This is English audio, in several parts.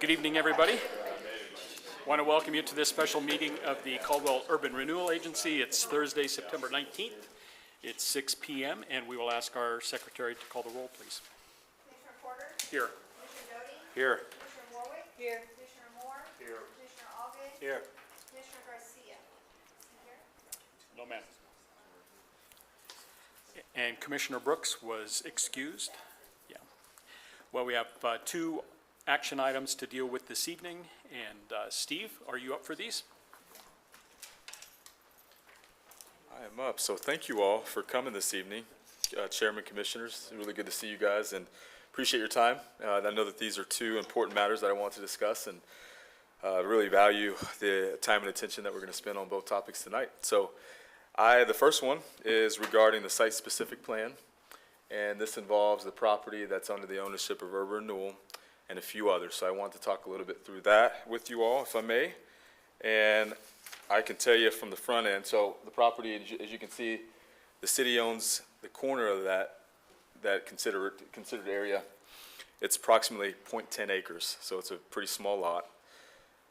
Good evening, everybody. I want to welcome you to this special meeting of the Caldwell Urban Renewal Agency. It's Thursday, September 19th. It's 6 p.m., and we will ask our secretary to call the roll, please. Commissioner Porter? Here. Commissioner Doty? Here. Commissioner Warwick? Here. Commissioner Moore? Here. Commissioner Algate? Here. Commissioner Garcia? Is he here? No, ma'am. And Commissioner Brooks was excused. Yeah. Well, we have two action items to deal with this evening. And Steve, are you up for these? I am up. So thank you all for coming this evening. Chairman, Commissioners, really good to see you guys and appreciate your time. I know that these are two important matters that I want to discuss and really value the time and attention that we're going to spend on both topics tonight. So the first one is regarding the site-specific plan, and this involves the property that's under the ownership of Urban Renewal and a few others. So I want to talk a little bit through that with you all, if I may. And I can tell you from the front end, so the property, as you can see, the city owns the corner of that considered area. It's approximately 0.10 acres, so it's a pretty small lot.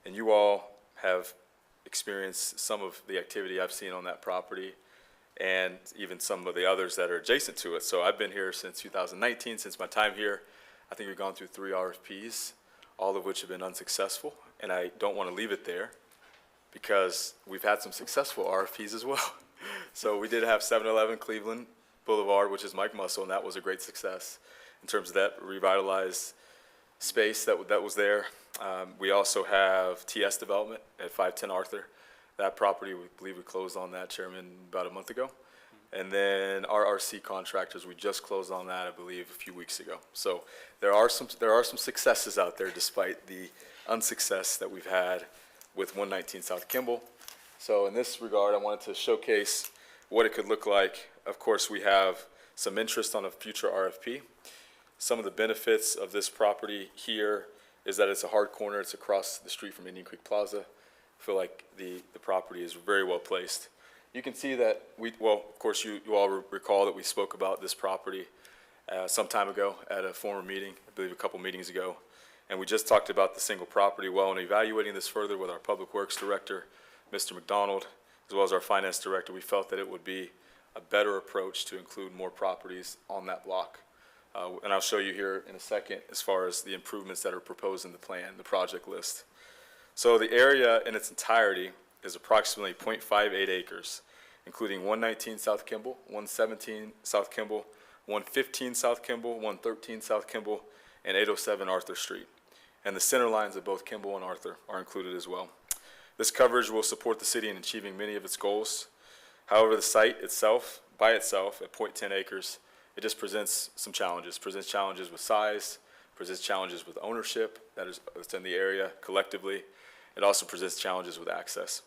And you all have experienced some of the activity I've seen on that property and even some of the others that are adjacent to it. So I've been here since 2019, since my time here. I think we've gone through 3 RFPs, all of which have been unsuccessful, and I don't want to leave it there because we've had some successful RFPs as well. So we did have 7-Eleven Cleveland Boulevard, which is Mike Muscle, and that was a great success in terms of that revitalized space that was there. We also have TS Development at 510 Arthur. That property, we believe we closed on that, Chairman, about a month ago. And then RRC Contractors, we just closed on that, I believe, a few weeks ago. So there are some successes out there despite the unsuccess that we've had with 119 South Kimball. So in this regard, I wanted to showcase what it could look like. Of course, we have some interest on a future RFP. Some of the benefits of this property here is that it's a hard corner. It's across the street from Indian Creek Plaza. I feel like the property is very well placed. You can see that of course, you all recall that we spoke about this property some time ago at a former meeting, I believe a couple meetings ago. And we just talked about the single property. Well, in evaluating this further with our Public Works Director, Mr. McDonald, as well as our Finance Director, we felt that it would be a better approach to include more properties on that block. And I'll show you here in a second as far as the improvements that are proposed in the plan, the project list. So the area in its entirety is approximately 0.58 acres, including 119 South Kimball, 117 South Kimball, 115 South Kimball, 113 South Kimball, and 807 Arthur Street. And the center lines of both Kimball and Arthur are included as well. This coverage will support the city in achieving many of its goals. However, the site itself, by itself, at 0.10 acres, it just presents some challenges. Presents challenges with size, presents challenges with ownership that's in the area collectively. It also presents challenges with access.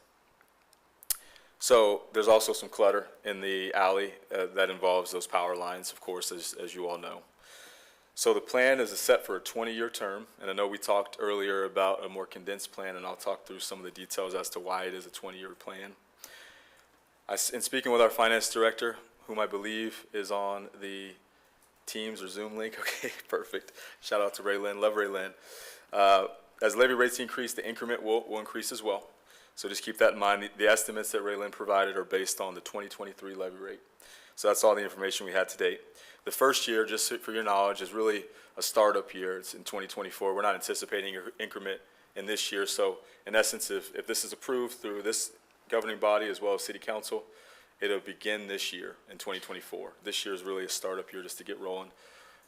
So there's also some clutter in the alley that involves those power lines, of course, as you all know. So the plan is set for a 20-year term, and I know we talked earlier about a more condensed plan, and I'll talk through some of the details as to why it is a 20-year plan. In speaking with our Finance Director, whom I believe is on the Teams or Zoom link, okay, perfect. Shout out to Raylyn, love Raylyn. As levy rates increase, the increment will increase as well. So just keep that in mind. The estimates that Raylyn provided are based on the 2023 levy rate. So that's all the information we had to date. The first year, just for your knowledge, is really a startup year. It's in 2024. We're not anticipating an increment in this year. So in essence, if this is approved through this governing body as well as City Council, it'll begin this year in 2024. This year is really a startup year just to get rolling.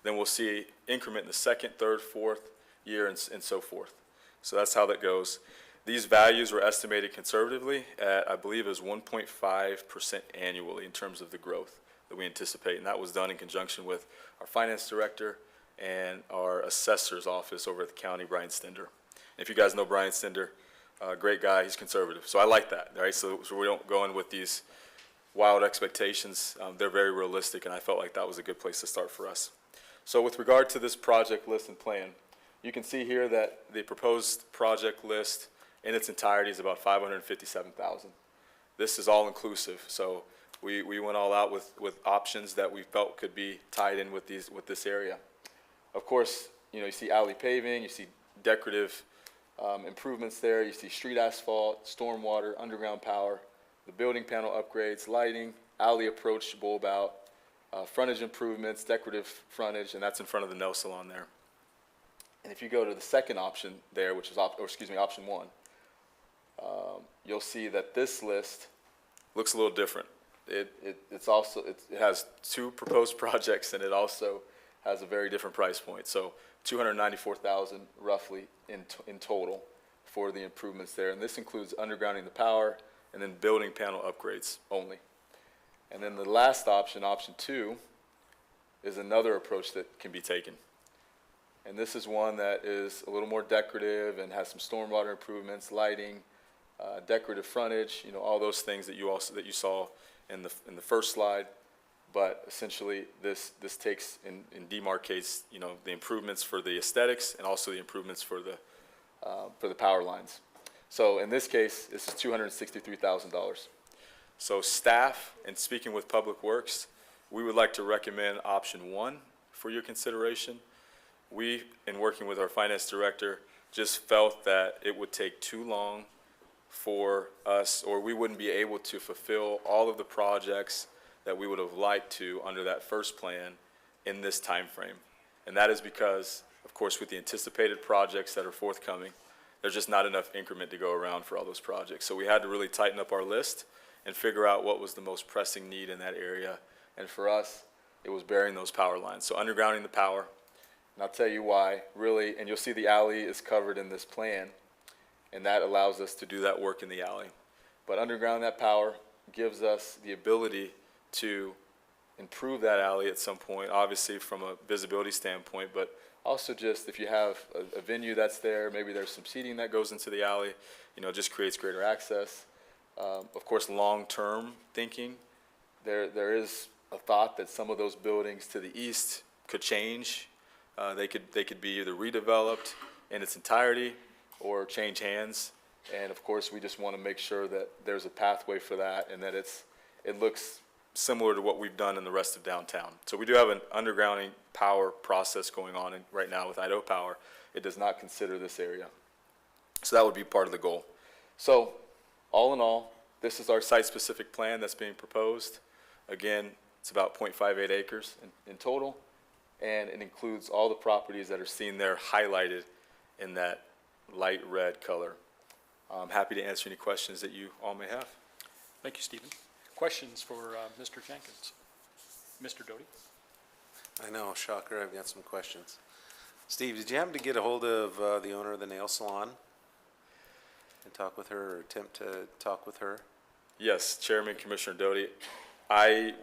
Then we'll see increment in the second, third, fourth year and so forth. So that's how that goes. These values were estimated conservatively at, I believe, is 1.5% annually in terms of the growth that we anticipate. And that was done in conjunction with our Finance Director and our Assessor's Office over at the county, Brian Stender. If you guys know Brian Stender, great guy, he's conservative. So I like that, right? So we don't go in with these wild expectations. They're very realistic, and I felt like that was a good place to start for us. So with regard to this project list and plan, you can see here that the proposed project list in its entirety is about $557,000. This is all inclusive, so we went all out with options that we felt could be tied in with this area. Of course, you see alley paving, you see decorative improvements there. You see street asphalt, stormwater, underground power, the building panel upgrades, lighting, alley approach, bulb out, frontage improvements, decorative frontage, and that's in front of the nail salon there. And if you go to the second option there, which is, option one, you'll see that this list looks a little different. It has two proposed projects, and it also has a very different price point. So $294,000 roughly in total for the improvements there. And this includes undergrounding the power and then building panel upgrades only. And then the last option, option two, is another approach that can be taken. And this is one that is a little more decorative and has some stormwater improvements, lighting, decorative frontage, all those things that you saw in the first slide. But essentially, this takes and demarcates, the improvements for the aesthetics and also the improvements for the power lines. So in this case, this is $263,000. So staff, and speaking with Public Works, we would like to recommend option one for your consideration. We, in working with our finance director, just felt that it would take too long for us, or we wouldn't be able to fulfill all of the projects that we would have liked to under that first plan in this time frame. And that is because, of course, with the anticipated projects that are forthcoming, there's just not enough increment to go around for all those projects. So we had to really tighten up our list and figure out what was the most pressing need in that area. And for us, it was burying those power lines. So undergrounding the power, and I'll tell you why, really, and you'll see the alley is covered in this plan, and that allows us to do that work in the alley. But underground that power gives us the ability to improve that alley at some point, obviously from a visibility standpoint, but also just if you have a venue that's there, maybe there's some seating that goes into the alley, just creates greater access. Of course, long-term thinking, there is a thought that some of those buildings to the east could change. They could be either redeveloped in its entirety or change hands. And of course, we just want to make sure that there's a pathway for that and that it looks similar to what we've done in the rest of downtown. So we do have an undergrounding power process going on right now with Idaho Power. It does not consider this area. So that would be part of the goal. So all in all, this is our site-specific plan that's being proposed. Again, it's about 0.58 acres in total, and it includes all the properties that are seen there highlighted in that light red color. I'm happy to answer any questions that you all may have. Thank you, Stephen. Questions for Mr. Jenkins? Mr. Doty? I know, shocker, I've got some questions. Steve, did you happen to get a hold of the owner of the nail salon and talk with her, or attempt to talk with her? Yes, Chairman, Commissioner Doty. I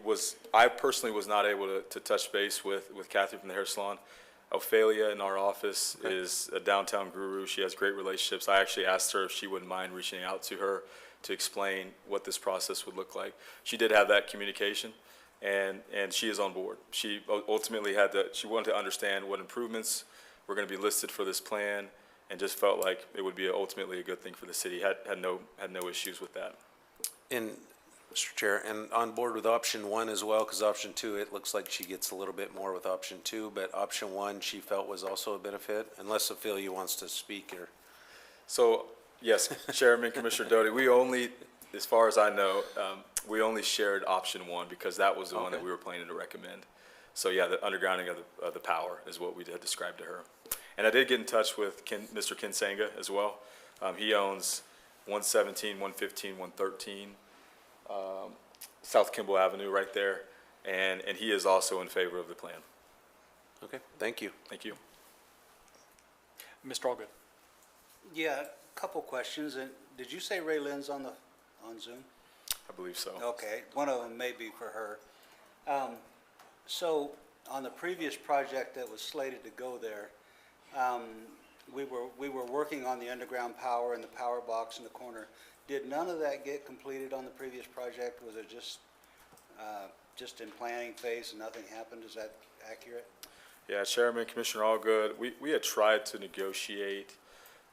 personally was not able to touch base with Kathy from the hair salon. Ophelia in our office is a downtown guru. She has great relationships. I actually asked her if she wouldn't mind reaching out to her to explain what this process would look like. She did have that communication, and she is on board. She ultimately she wanted to understand what improvements were going to be listed for this plan, and just felt like it would be ultimately a good thing for the city. Had no issues with that. And, Mr. Chair, and on board with option one as well, because option two, it looks like she gets a little bit more with option two, but option one she felt was also a benefit, unless Ophelia wants to speak here. So, yes, Chairman, Commissioner Doty, we only, as far as I know, we only shared option one because that was the one that we were planning to recommend. So yeah, the undergrounding of the power is what we had described to her. And I did get in touch with Mr. Kinsanga as well. He owns 117, 115, 113 South Kimball Avenue right there, and he is also in favor of the plan. Okay, thank you. Thank you. Mr. Allgood? Yeah, a couple questions. And did you say Ray Lynn's on Zoom? I believe so. Okay, one of them may be for her. So on the previous project that was slated to go there, we were working on the underground power and the power box in the corner. Did none of that get completed on the previous project? Was it just in planning phase and nothing happened? Is that accurate? Yeah, Chairman, Commissioner Allgood, we had tried to negotiate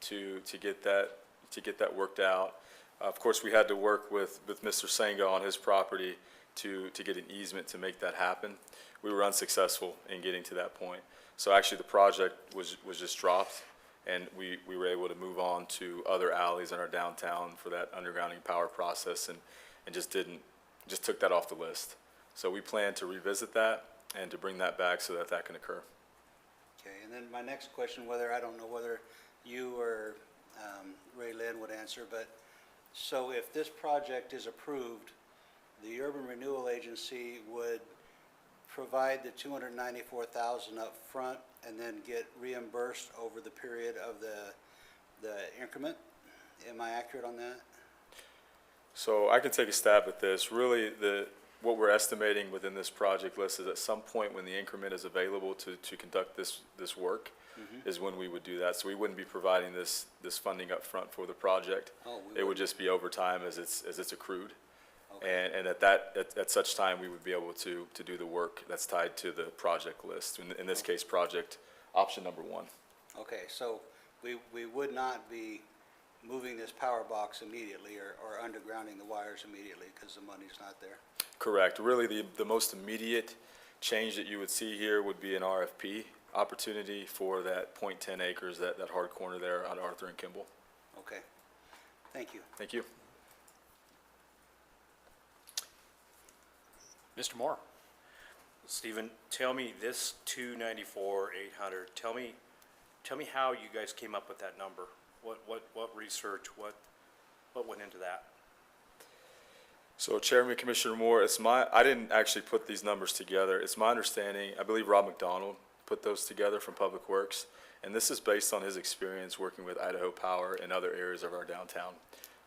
to get that worked out. Of course, we had to work with Mr. Senga on his property to get an easement to make that happen. We were unsuccessful in getting to that point. So actually the project was just dropped, And we were able to move on to other alleys in our downtown for that undergrounding power process and just took that off the list. So we plan to revisit that and to bring that back so that that can occur. Okay, and then my next question, I don't know whether you or Ray Lynn would answer, but so if this project is approved, the Urban Renewal Agency would provide the $294,000 up front and then get reimbursed over the period of the increment? Am I accurate on that? So I can take a stab at this. Really, what we're estimating within this project list is at some point when the increment is available to conduct this work is when we would do that. So we wouldn't be providing this funding up front for the project. Oh, we It would wouldn't. just be over time as it's accrued. Okay. And at such time, we would be able to do the work that's tied to the project list. In this case, project option number 1. Okay, so we would not be moving this power box immediately or undergrounding the wires immediately because the money's not there? Correct. Really, the most immediate change that you would see here would be an RFP opportunity for that 0.10 acres, that hard corner there on Arthur and Kimball. Okay, thank you. Thank you. Mr. Moore? Stephen, tell me this 294,800, tell me how you guys came up with that number. What research, what went into that? So Chairman Commissioner Moore, I didn't actually put these numbers together. It's my understanding, I believe Rob McDonald put those together from Public Works, and this is based on his experience working with Idaho Power in other areas of our downtown.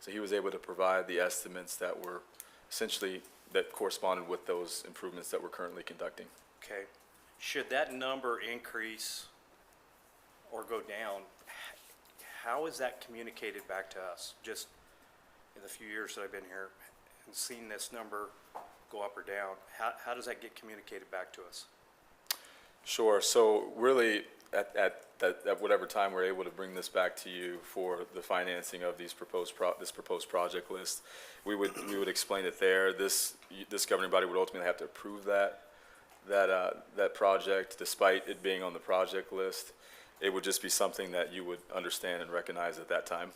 So he was able to provide the estimates that were essentially, that corresponded with those improvements that we're currently conducting. Okay. Should that number increase or go down, how is that communicated back to us? Just in the few years that I've been here and seen this number go up or down, how does that get communicated back to us? Sure. So really, at whatever time we're able to bring this back to you for the financing of this proposed project list, we would explain it there. This governing body would ultimately have to approve that project, despite it being on the project list. It would just be something that you would understand and recognize at that time,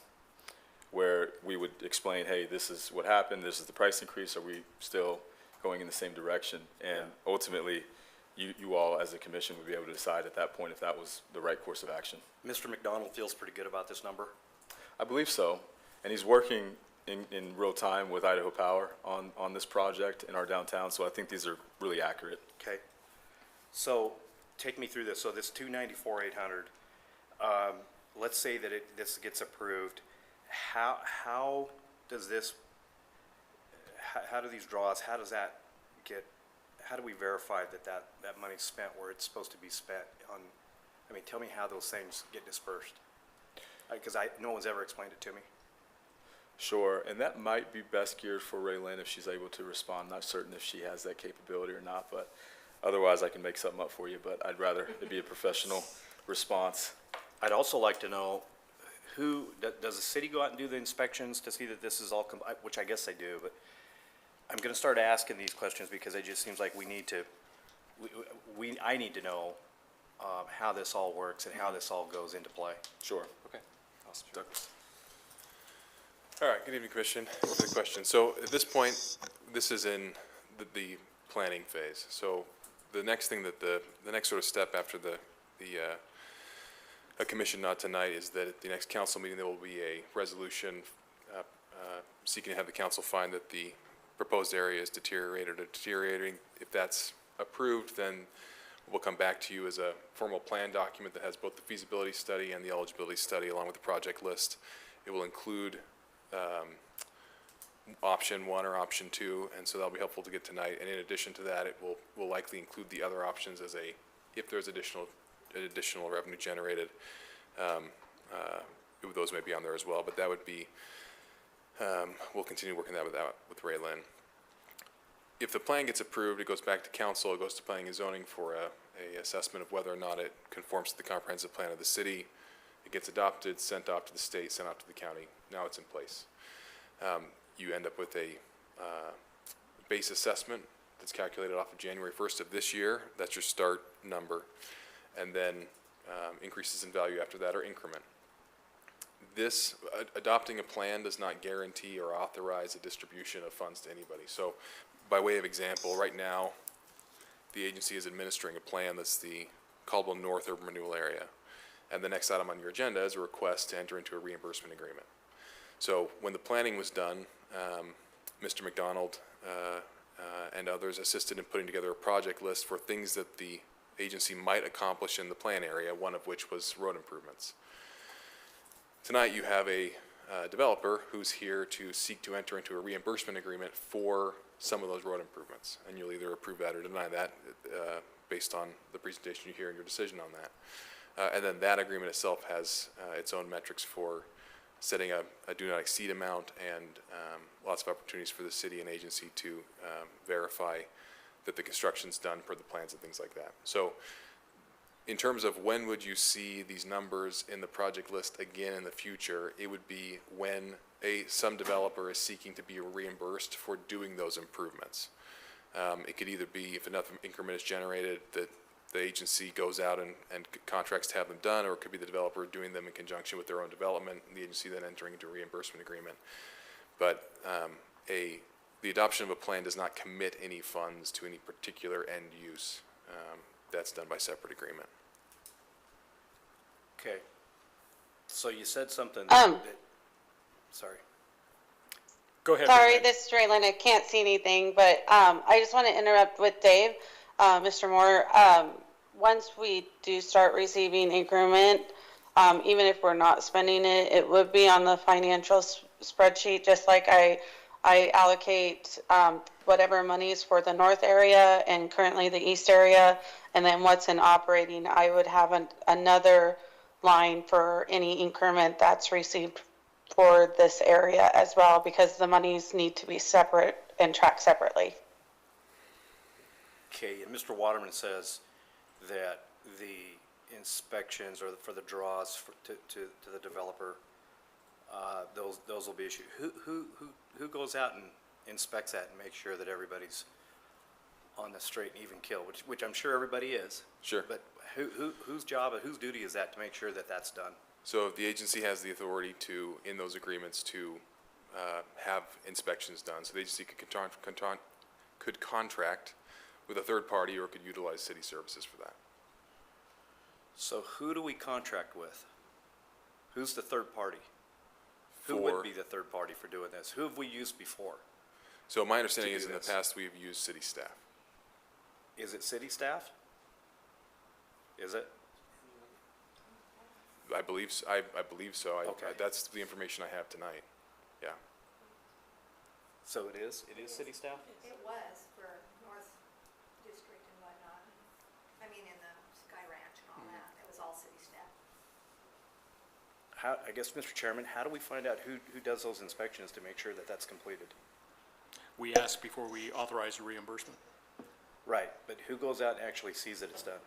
where we would explain, hey, this is what happened, this is the price increase, are we still going in the same direction? And ultimately, you all as a commission would be able to decide at that point if that was the right course of action. Mr. McDonald feels pretty good about this number. I believe so, and he's working in real time with Idaho Power on this project in our downtown, so I think these are really accurate. Okay. So take me through this. So this 294,800, let's say that this gets approved. How does this, how do these draws, how does that get, how do we verify that money's spent where it's supposed to be spent on, I mean, tell me how those things get dispersed. Because no one's ever explained it to me. Sure, and that might be best geared for Ray Lynn if she's able to respond. Not certain if she has that capability or not, but otherwise I can make something up for you, but I'd rather it be a professional response. I'd also like to know does the city go out and do the inspections to see that this is all, which I guess they do, but I'm gonna start asking these questions because it just seems like we need to, I need to know how this all works and how this all goes into play. Sure. Okay, awesome. Douglas. All right, good evening, Commission. Good question. So at this point, this is in the planning phase. So the next thing that the next sort of step after a commission not tonight is that at the next council meeting, there will be a resolution seeking to have the council find that the proposed area is deteriorated or deteriorating. If that's approved, then we'll come back to you as a formal plan document that has both the feasibility study and the eligibility study along with the project list. It will include option 1 or option 2, and so that'll be helpful to get tonight. And in addition to that, it will likely include the other options as if there's additional revenue generated, those may be on there as well. But that would be, we'll continue working with Ray Lynn. If the plan gets approved, it goes back to council. It goes to planning and zoning for a assessment of whether or not it conforms to the comprehensive plan of the city. It gets adopted, sent off to the state, sent off to the county. Now it's in place. You end up with a base assessment that's calculated off of January 1st of this year. That's your start number. And then increases in value after that or increment. This, adopting a plan does not guarantee or authorize a distribution of funds to anybody. So by way of example, right now, the agency is administering a plan that's the Caldwell North Urban Renewal Area. And the next item on your agenda is a request to enter into a reimbursement agreement. So when the planning was done, Mr. McDonald and others assisted in putting together a project list for things that the agency might accomplish in the plan area, one of which was road improvements. Tonight you have a developer who's here to seek to enter into a reimbursement agreement for some of those road improvements. And you'll either approve that or deny that based on the presentation you hear and your decision on that. And then that agreement itself has its own metrics for setting a do not exceed amount and lots of opportunities for the city and agency to verify that the construction's done per the plans and things like that. So in terms of when would you see these numbers in the project list again in the future, it would be when some developer is seeking to be reimbursed for doing those improvements. It could either be if enough increment is generated that the agency goes out and contracts to have them done, or it could be the developer doing them in conjunction with their own development, and the agency then entering into a reimbursement agreement. But the adoption of a plan does not commit any funds to any particular end use. That's done by separate agreement. Okay. So you said something sorry. Go ahead. Sorry, Renee. this is Raylene. I can't see anything, but I just want to interrupt with Dave, Mr. Moore. Once we do start receiving increment, even if we're not spending it, it would be on the financial spreadsheet, just like I allocate whatever monies for the north area and currently the east area, and then what's in operating, I would have another line for any increment that's received for this area as well, because the monies need to be separate and tracked separately. Okay, and Mr. Waterman says that the inspections or for the draws to the developer, those will be issued. Who goes out and inspects that and makes sure that everybody's on the straight and even kill, which I'm sure everybody is. Sure. But whose duty is that to make sure that that's done? So the agency has the authority to, in those agreements, to have inspections done. So the agency could contract with a third party or could utilize city services for that. So who do we contract with? Who's the third party? Who would be the third party for doing this? Who have we used before? So my understanding To is do in the this. past, we've used city staff. Is it city staff? Is it? I believe so. I believe so. Okay. That's the information I have tonight. Yeah. So it is city staff? It was for North District and whatnot. I mean, in the Sky Ranch and all that. It was all city staff. I guess, Mr. Chairman, how do we find out who does those inspections to make sure that that's completed? We ask before we authorize a reimbursement. Right, but who goes out and actually sees that it's done?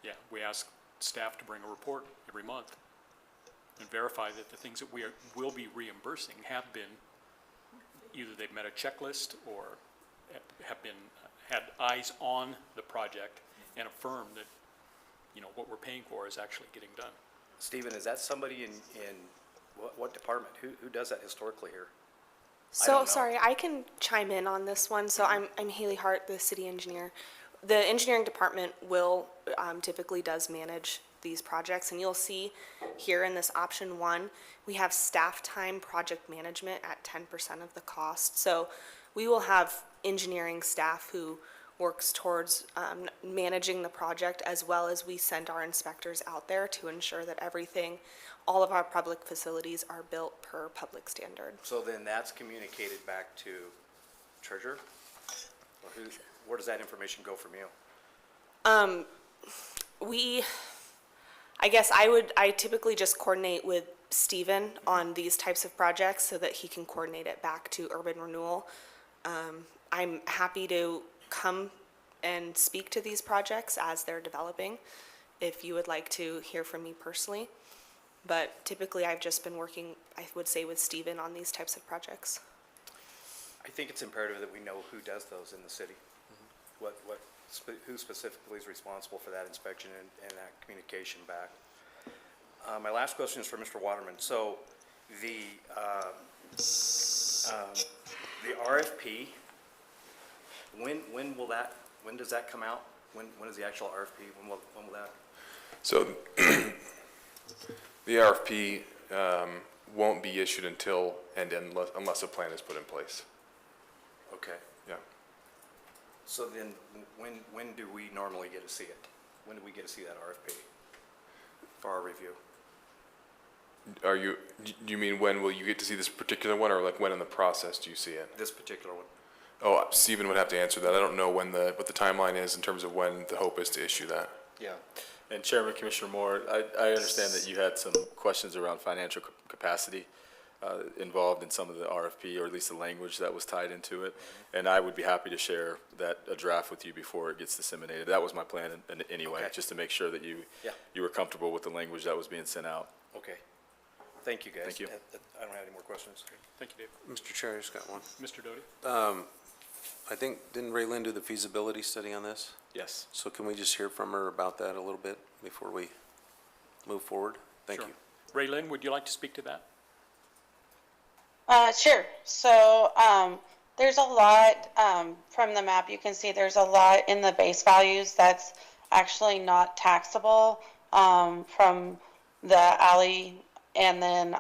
Yeah, we ask staff to bring a report every month and verify that the things that will be reimbursing have been, either they've met a checklist or have had eyes on the project and affirm that, what we're paying for is actually getting done. Stephen, is that somebody in what department? Who does that historically here? I don't So, know. sorry, I can chime in on this one. So I'm Haley Hart, the city engineer. The engineering department will, typically does manage these projects, and you'll see here in this option 1, we have staff time project management at 10% of the cost. So we will have engineering staff who works towards managing the project, as well as we send our inspectors out there to ensure that all of our public facilities are built per public standard. So then that's communicated back to treasurer? Or where does that information go from you? I typically just coordinate with Stephen on these types of projects so that he can coordinate it back to Urban Renewal. I'm happy to come and speak to these projects as they're developing, if you would like to hear from me personally. But typically, I've just been working, I would say, with Stephen on these types of projects. I think it's imperative that we know who does those in the city. What who specifically is responsible for that inspection and that communication back. My last question is for Mr. Waterman. So the RFP, when does that come out? When is the actual RFP? When will that? So the RFP won't be issued unless a plan is put in place. Okay. Yeah. So then, when do we normally get to see it? When do we get to see that RFP for our review? Do you mean when will you get to see this particular one, or like when in the process do you see it? This particular one? Oh, Stephen would have to answer that. I don't know what the timeline is in terms of when the hope is to issue that. Yeah. And Chairman, Commissioner Moore, I understand that you had some questions around financial capacity involved in some of the RFP, or at least the language that was tied into it. And I would be happy to share a draft with you before it gets disseminated. That was my plan anyway, Okay. just to make sure that you were comfortable with the language that was being sent out. Okay. Thank you, guys. Thank you. I don't have any more questions. Thank you, Dave. Mr. Chair, I just got one. Mr. Doty? I think, didn't Ray Lynn do the feasibility study on this? Yes. So can we just hear from her about that a little bit before we move forward? Thank Sure. you. Ray Lynn, would you like to speak to that? Sure. So, there's a lot, from the map, you can see there's a lot in the base values that's actually not taxable, from the alley. And then,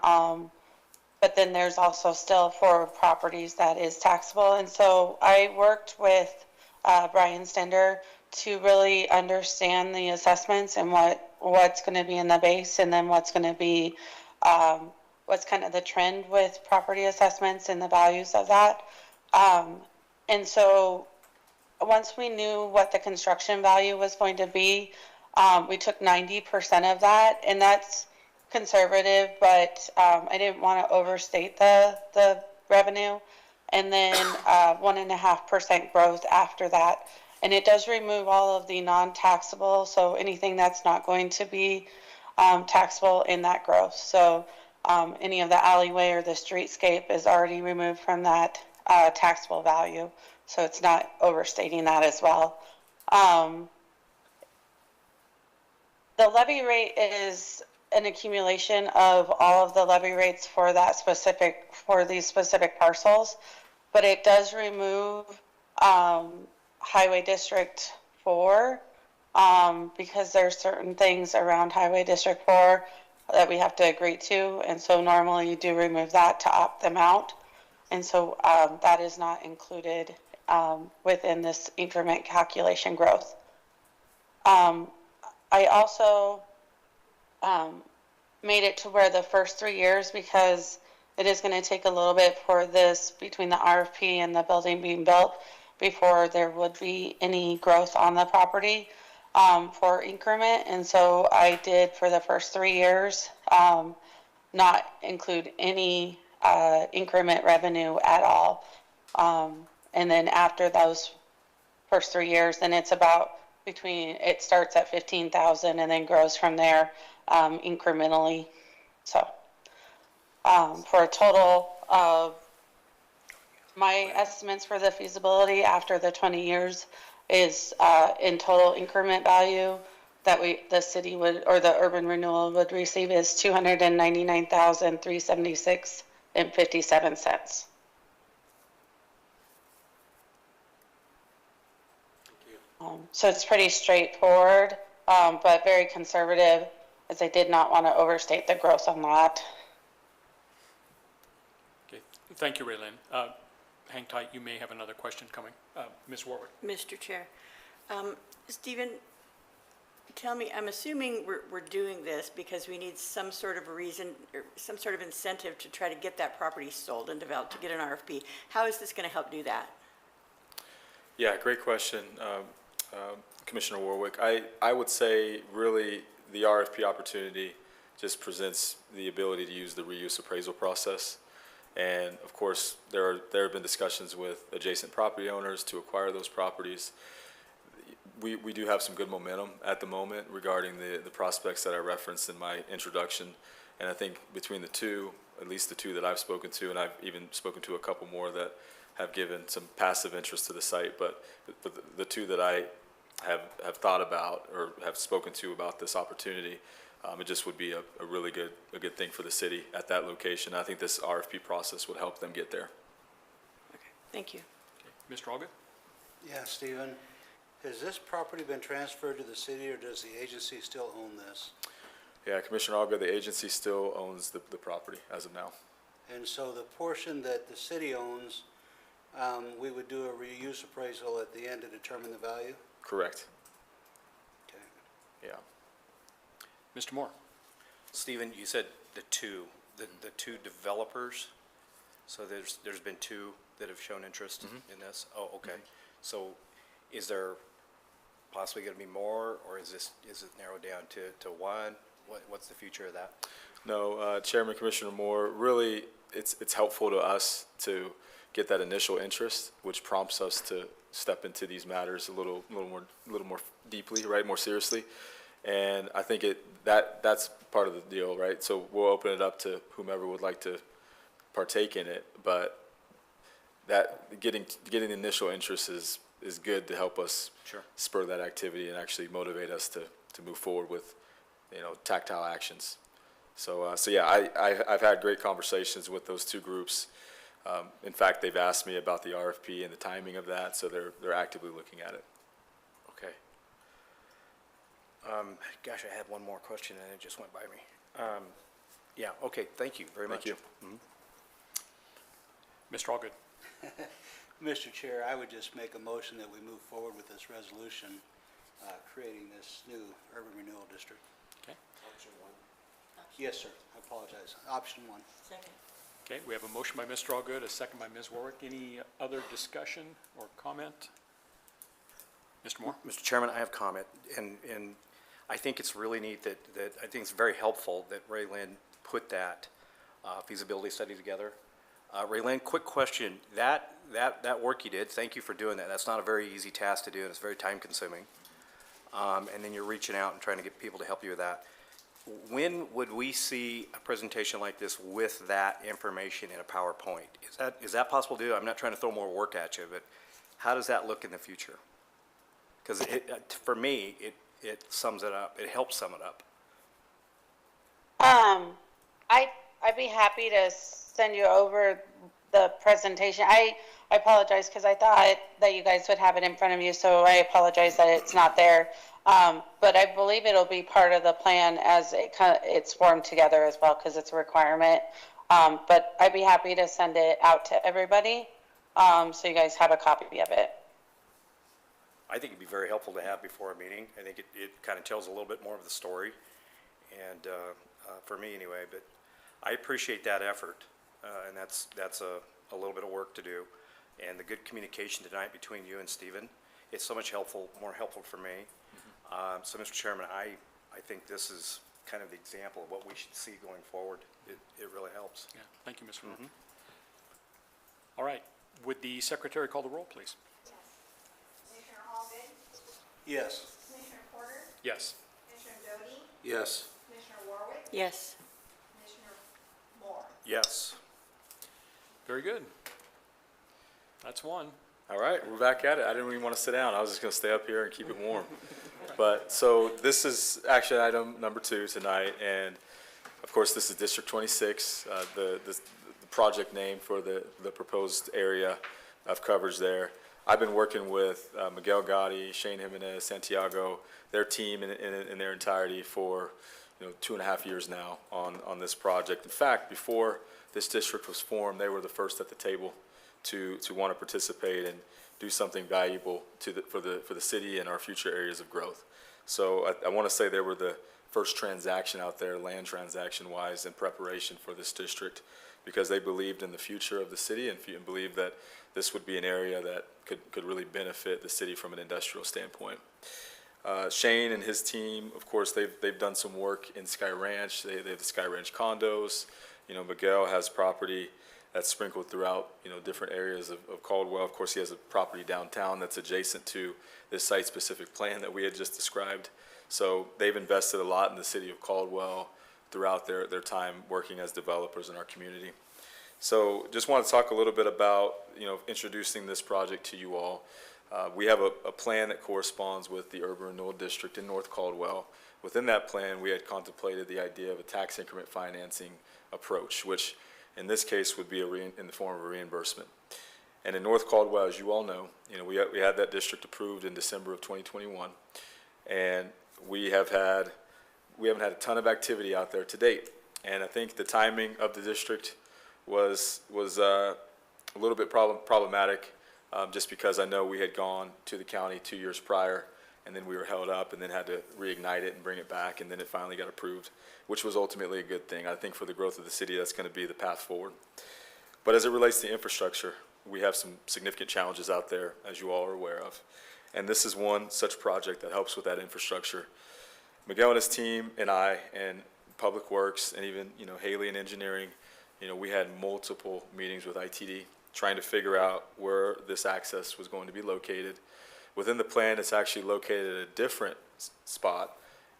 but then there's also still for properties that is taxable. And so I worked with, Brian Stender to really understand the assessments and what's going to be in the base, and then what's going to be, what's kind of the trend with property assessments and the values of that. And so once we knew what the construction value was going to be, we took 90% of that, and that's conservative, but I didn't want to overstate the revenue. And then 1.5% growth after that. And it does remove all of the non-taxable, so anything that's not going to be taxable in that growth. So any of the alleyway or the streetscape is already removed from that taxable value. So it's not overstating that as well. The levy rate is an accumulation of all of the levy rates for these specific parcels, but it does remove Highway District 4 because there's certain things around Highway District 4 that we have to agree to, and so normally you do remove that to opt them out, and so that is not included within this increment calculation growth. I also made it to where the first 3 years, because it is going to take a little bit for this, between the RFP and the building being built, before there would be any growth on the property for increment. And so I did, for the first 3 years, not include any increment revenue at all. And then after those first 3 years, then it's about it starts at 15,000 and then grows from there incrementally. So for a total of, my estimates for the feasibility after the 20 years is in total increment value that the city would, or the urban renewal would receive, is $299,376.57. So it's pretty straightforward, but very conservative, as I did not want to overstate the growth on that. Okay, thank you, Ray Lynn. Hang tight, you may have another question coming. Ms. Warwick. Mr. Chair, Stephen, tell me, I'm assuming we're doing this because we need some sort of a reason, or some sort of incentive to try to get that property sold and developed, to get an RFP. How is this going to help do that? Yeah, great question, Commissioner Warwick. I would say really the RFP opportunity just presents the ability to use the reuse appraisal process. And of course, there have been discussions with adjacent property owners to acquire those properties. We do have some good momentum at the moment regarding the prospects that I referenced in my introduction. And I think between the two, at least the two that I've spoken to, and I've even spoken to a couple more that have given some passive interest to the site, but the two that I have thought about or have spoken to about this opportunity. It just would be a really good thing for the city at that location. I think this RFP process would help them get there. Thank you. Mr. Allgood? Yeah, Stephen, has this property been transferred to the city, or does the agency still own this? Yeah, Commissioner Alga, the agency still owns the property as of now. And so the portion that the city owns, we would do a reuse appraisal at the end to determine the value? Correct. Okay. Yeah. Mr. Moore? Stephen, you said the two developers, so there's been two that have shown interest in this? Oh, okay. So is there possibly gonna be more, or is it narrowed down to one? What's the future of that? No, Chairman, Commissioner Moore, really, it's helpful to us to get that initial interest, which prompts us to step into these matters a little more deeply, right, more seriously. And I think that's part of the deal, right? So we'll open it up to whomever would like to partake in it, but that getting the initial interest is good to help us Sure. spur that activity and actually motivate us to move forward with, tactile actions. So yeah, I've had great conversations with those two groups. In fact, they've asked me about the RFP and the timing of that, so they're actively looking at it. Okay. Gosh, I had one more question and it just went by me. Yeah, okay, thank you very much. Thank you. Mr. Allgood? Mr. Chair, I would just make a motion that we move forward with this resolution, creating this new urban renewal district. Okay. Yes, sir, I apologize. Option one. Second. Okay, we have a motion by Mr. Allgood, a second by Ms. Warwick. Any other discussion or comment? Mr. Moore? Mr. Chairman, I have comment, and I think it's really neat that I think it's very helpful that Ray Lynn put that feasibility study together. Ray Lynn, quick question. That work you did, thank you for doing that. That's not a very easy task to do, and it's very time consuming. And then you're reaching out and trying to get people to help you with that. When would we see a presentation like this with that information in a PowerPoint? Is that possible to do? I'm not trying to throw more work at you, but how does that look in the future? Because for me, it sums it up. It helps sum it up. I'd be happy to send you over the presentation. I apologize because I thought that you guys would have it in front of you, so I apologize that it's not there. But I believe it'll be part of the plan as it's formed together as well, because it's a requirement. But I'd be happy to send it out to everybody, so you guys have a copy of it. I think it'd be very helpful to have before a meeting. I think it kind of tells a little bit more of the story, and for me anyway. But I appreciate that effort, and that's a little bit of work to do, and the good communication tonight between you and Stephen. It's so much more helpful for me. So, Mr. Chairman, I think this is kind of the example of what we should see going forward. It really helps. Yeah, thank you, Mr. Moore. All right, would the secretary call the roll, please? Commissioner Allgood, Yes. Commissioner Porter, Yes. Commissioner Doty, Yes. Commissioner Warwick, Yes. Commissioner Moore. Yes. Very good. That's one. All right, we're back at it. I didn't even want to sit down. I was just going to stay up here and keep it warm. But, so this is action item number 2 tonight, and of course, this is District 26, the project name for the proposed area of coverage there. I've been working with Miguel Gotti, Shane Jimenez, Santiago, their team in their entirety for 2.5 years now on this project. In fact, before this district was formed, they were the first at the table to want to participate and do something valuable for the city and our future areas of growth. So I want to say they were the first transaction out there, land transaction wise, in preparation for this district, because they believed in the future of the city and believed that this would be an area that could really benefit the city from an industrial standpoint. Shane and his team, of course, they've done some work in Sky Ranch. They have the Sky Ranch condos. Miguel has property that's sprinkled throughout, different areas of Caldwell. Of course, he has a property downtown that's adjacent to this site-specific plan that we had just described. So they've invested a lot in the city of Caldwell throughout their time working as developers in our community. So just want to talk a little bit about, introducing this project to you all. We have a plan that corresponds with the Urban Renewal District in North Caldwell. Within that plan, we had contemplated the idea of a tax increment financing approach, which in this case would be in the form of a reimbursement. And in North Caldwell, as you all know, we had that district approved in December of 2021, and we haven't had a ton of activity out there to date. And I think the timing of the district was a little bit problematic, just because I know we had gone to the county 2 years prior, and then we were held up and then had to reignite it and bring it back, and then it finally got approved, which was ultimately a good thing. I think for the growth of the city, that's going to be the path forward. But as it relates to infrastructure, we have some significant challenges out there, as you all are aware of. And this is one such project that helps with that infrastructure. Miguel and his team and I and Public Works and even, Haley in engineering, we had multiple meetings with ITD trying to figure out where this access was going to be located. Within the plan, it's actually located at a different spot,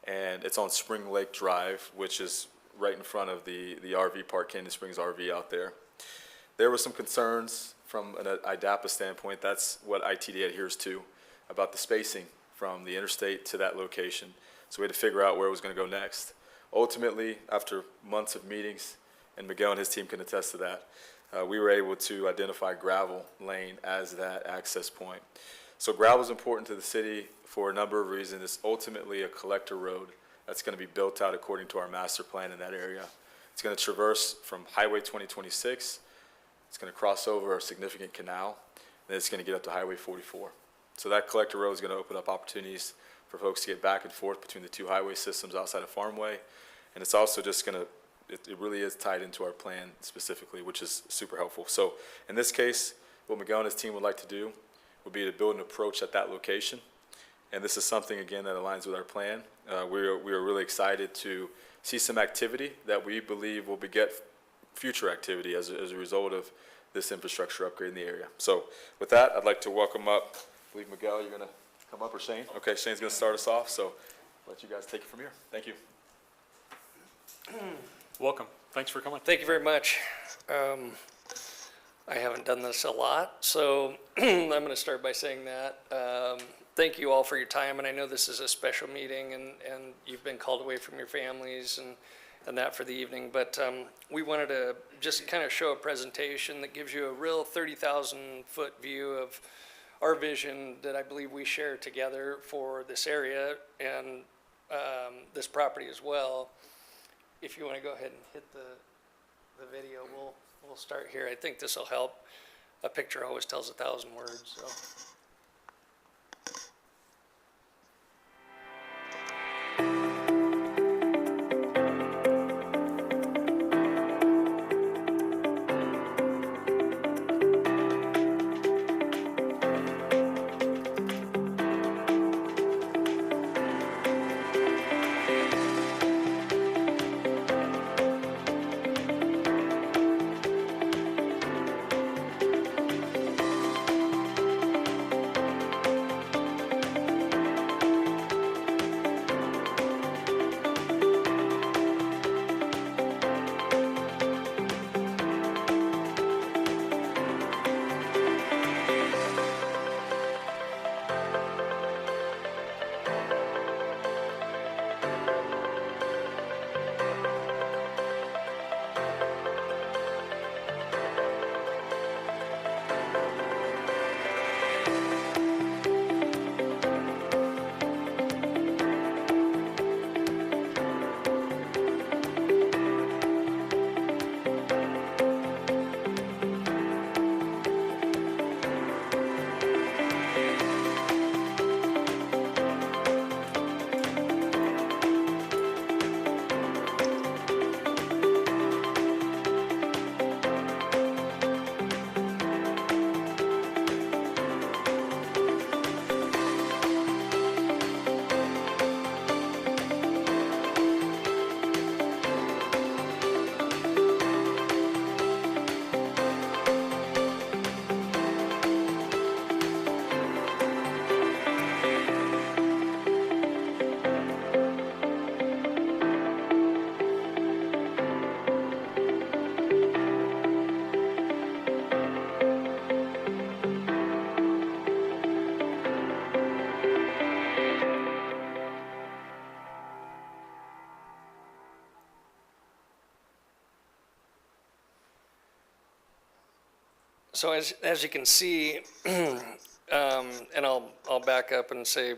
and it's on Spring Lake Drive, which is right in front of the RV park, Canyon Springs RV out there. There were some concerns from an IDAPA standpoint, that's what ITD adheres to, about the spacing from the interstate to that location. So we had to figure out where it was going to go next. Ultimately, after months of meetings, and Miguel and his team can attest to that, we were able to identify gravel lane as that access point. So gravel is important to the city for a number of reasons. It's ultimately a collector road that's going to be built out according to our master plan in that area. It's going to traverse from Highway 2026. It's going to cross over a significant canal, and it's going to get up to Highway 44. So that collector road is going to open up opportunities for folks to get back and forth between the two highway systems outside of Farmway. And it's also just going to, it really is tied into our plan specifically, which is super helpful. So in this case, what Miguel and his team would like to do would be to build an approach at that location. And this is something, again, that aligns with our plan. We are really excited to see some activity that we believe will beget future activity as a result of this infrastructure upgrade in the area. So with that, I'd like to welcome up, I believe Miguel, you're going to come up, or Shane? Okay, Shane's going to start us off, so I'll let you guys take it from here. Thank you. Welcome. Thanks for coming. Thank you very much. I haven't done this a lot, so I'm going to start by saying that. Thank you all for your time, and I know this is a special meeting, and you've been called away from your families and that for the evening, but we wanted to just kind of show a presentation that gives you a real 30,000-foot view of our vision that I believe we share together for this area and this property as well. If you want to go ahead and hit the video, we'll start here. I think this will help. A picture always tells 1,000 words, so. So as you can see, and I'll back up and say,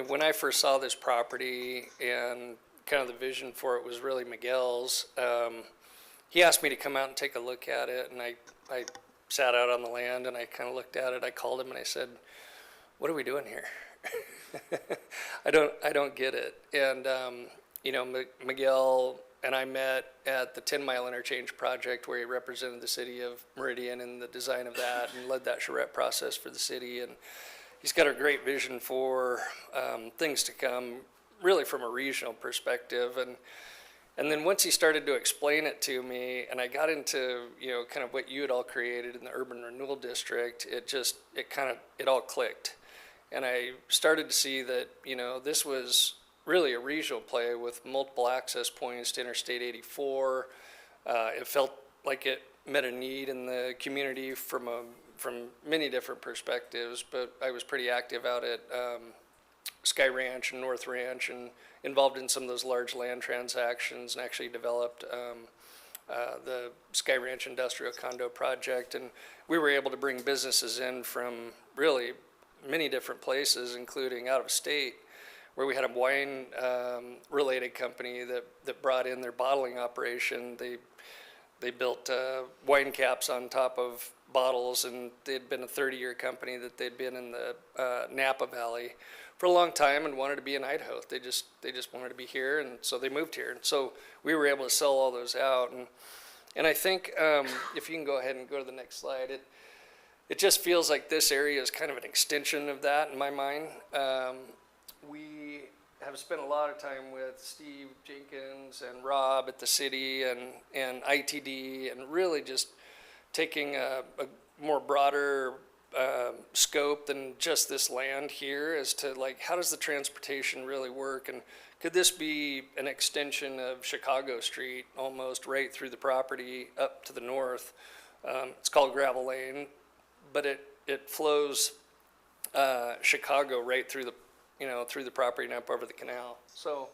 when I first saw this property and kind of the vision for it was really Miguel's, he asked me to come out and take a look at it, and I sat out on the land and I kind of looked at it. I called him and I said, "What are we doing here? I don't get it." And you know, Miguel and I met at the 10-mile interchange project where he represented the city of Meridian in the design of that and led that charrette process for the city. And he's got a great vision for things to come, really from a regional perspective. And then once he started to explain it to me, and I got into, you know, kind of what you had all created in the urban renewal district, it all clicked. And I started to see that, you know, this was really a regional play with multiple access points to Interstate 84. It felt like it met a need in the community from many different perspectives, but I was pretty active out at Sky Ranch and North Ranch and involved in some of those large land transactions, and actually developed the Sky Ranch Industrial Condo Project. And we were able to bring businesses in from really many different places, including out of state, where we had a wine related company that brought in their bottling operation. They built wine caps on top of bottles, and they'd been a 30-year company that they'd been in the Napa Valley for a long time and wanted to be in Idaho. They just wanted to be here, and so they moved here. And so we were able to sell all those out. And I think if you can go ahead and go to the next slide, it just feels like this area is kind of an extension of that in my mind. We have spent a lot of time with Steve Jenkins and Rob at the city and ITD, and really just taking a more broader scope than just this land here as to, like, how does the transportation really work, and could this be an extension of Chicago Street almost right through the property up to the north? It's called Gravel Lane, but it flows Chicago right through the property and up over the canal. So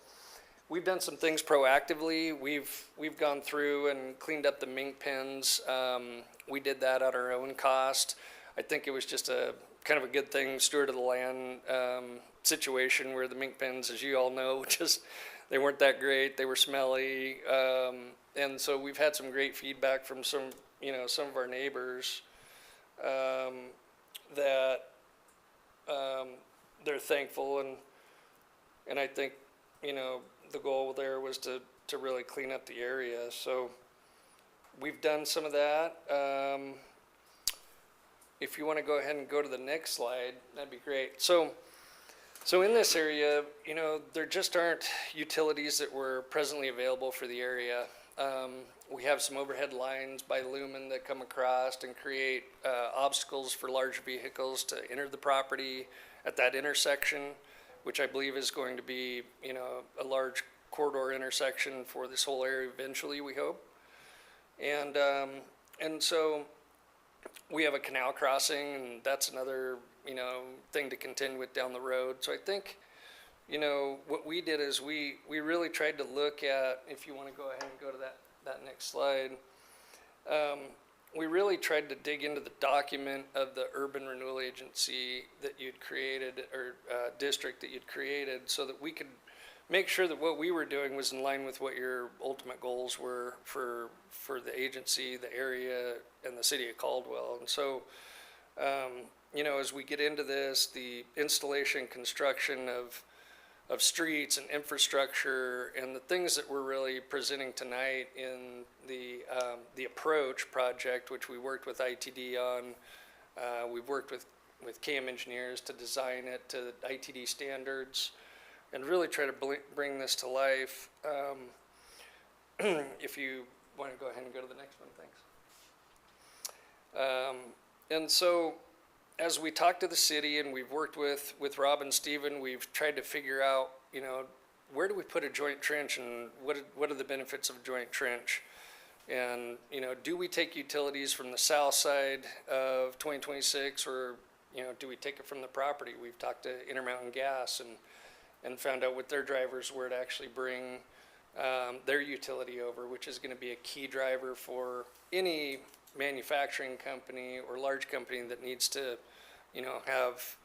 we've done some things proactively. We've gone through and cleaned up the mink pens. We did that at our own cost. I think it was just a kind of a good thing, steward of the land situation, where the mink pens, as you all know, they weren't that great. They were smelly. And so we've had some great feedback from some of our neighbors that they're thankful, and I think, you know, the goal there was to really clean up the area. So we've done some of that. If you want to go ahead and go to the next slide, that'd be great. So in this area, you know, there just aren't utilities that were presently available for the area. We have some overhead lines by Lumen that come across and create obstacles for large vehicles to enter the property at that intersection, which I believe is going to be, you know, a large corridor intersection for this whole area eventually, we hope. And so we have a canal crossing, and that's another, you know, thing to contend with down the road. So I think, you know, what we did is we really tried to look at, if you want to go ahead and go to that next slide, we really tried to dig into the document of the urban renewal agency that you'd created, or district that you'd created, so that we could make sure that what we were doing was in line with what your ultimate goals were for the agency, the area, and the city of Caldwell. And so, you know, as we get into this, the installation, construction of streets and infrastructure, and the things that we're really presenting tonight in the approach project, which we worked with ITD on. We've worked with CAM engineers to design it to ITD standards and really try to bring this to life. If you want to go ahead and go to the next one, thanks. And so, as we talked to the city and we've worked with Rob and Steven, we've tried to figure out, you know, where do we put a joint trench, and what are the benefits of a joint trench? And, you know, do we take utilities from the south side of 2026, or, you know, do we take it from the property? We've talked to Intermountain Gas and found out what their drivers were to actually bring their utility over, which is going to be a key driver for any manufacturing company or large company that needs to, have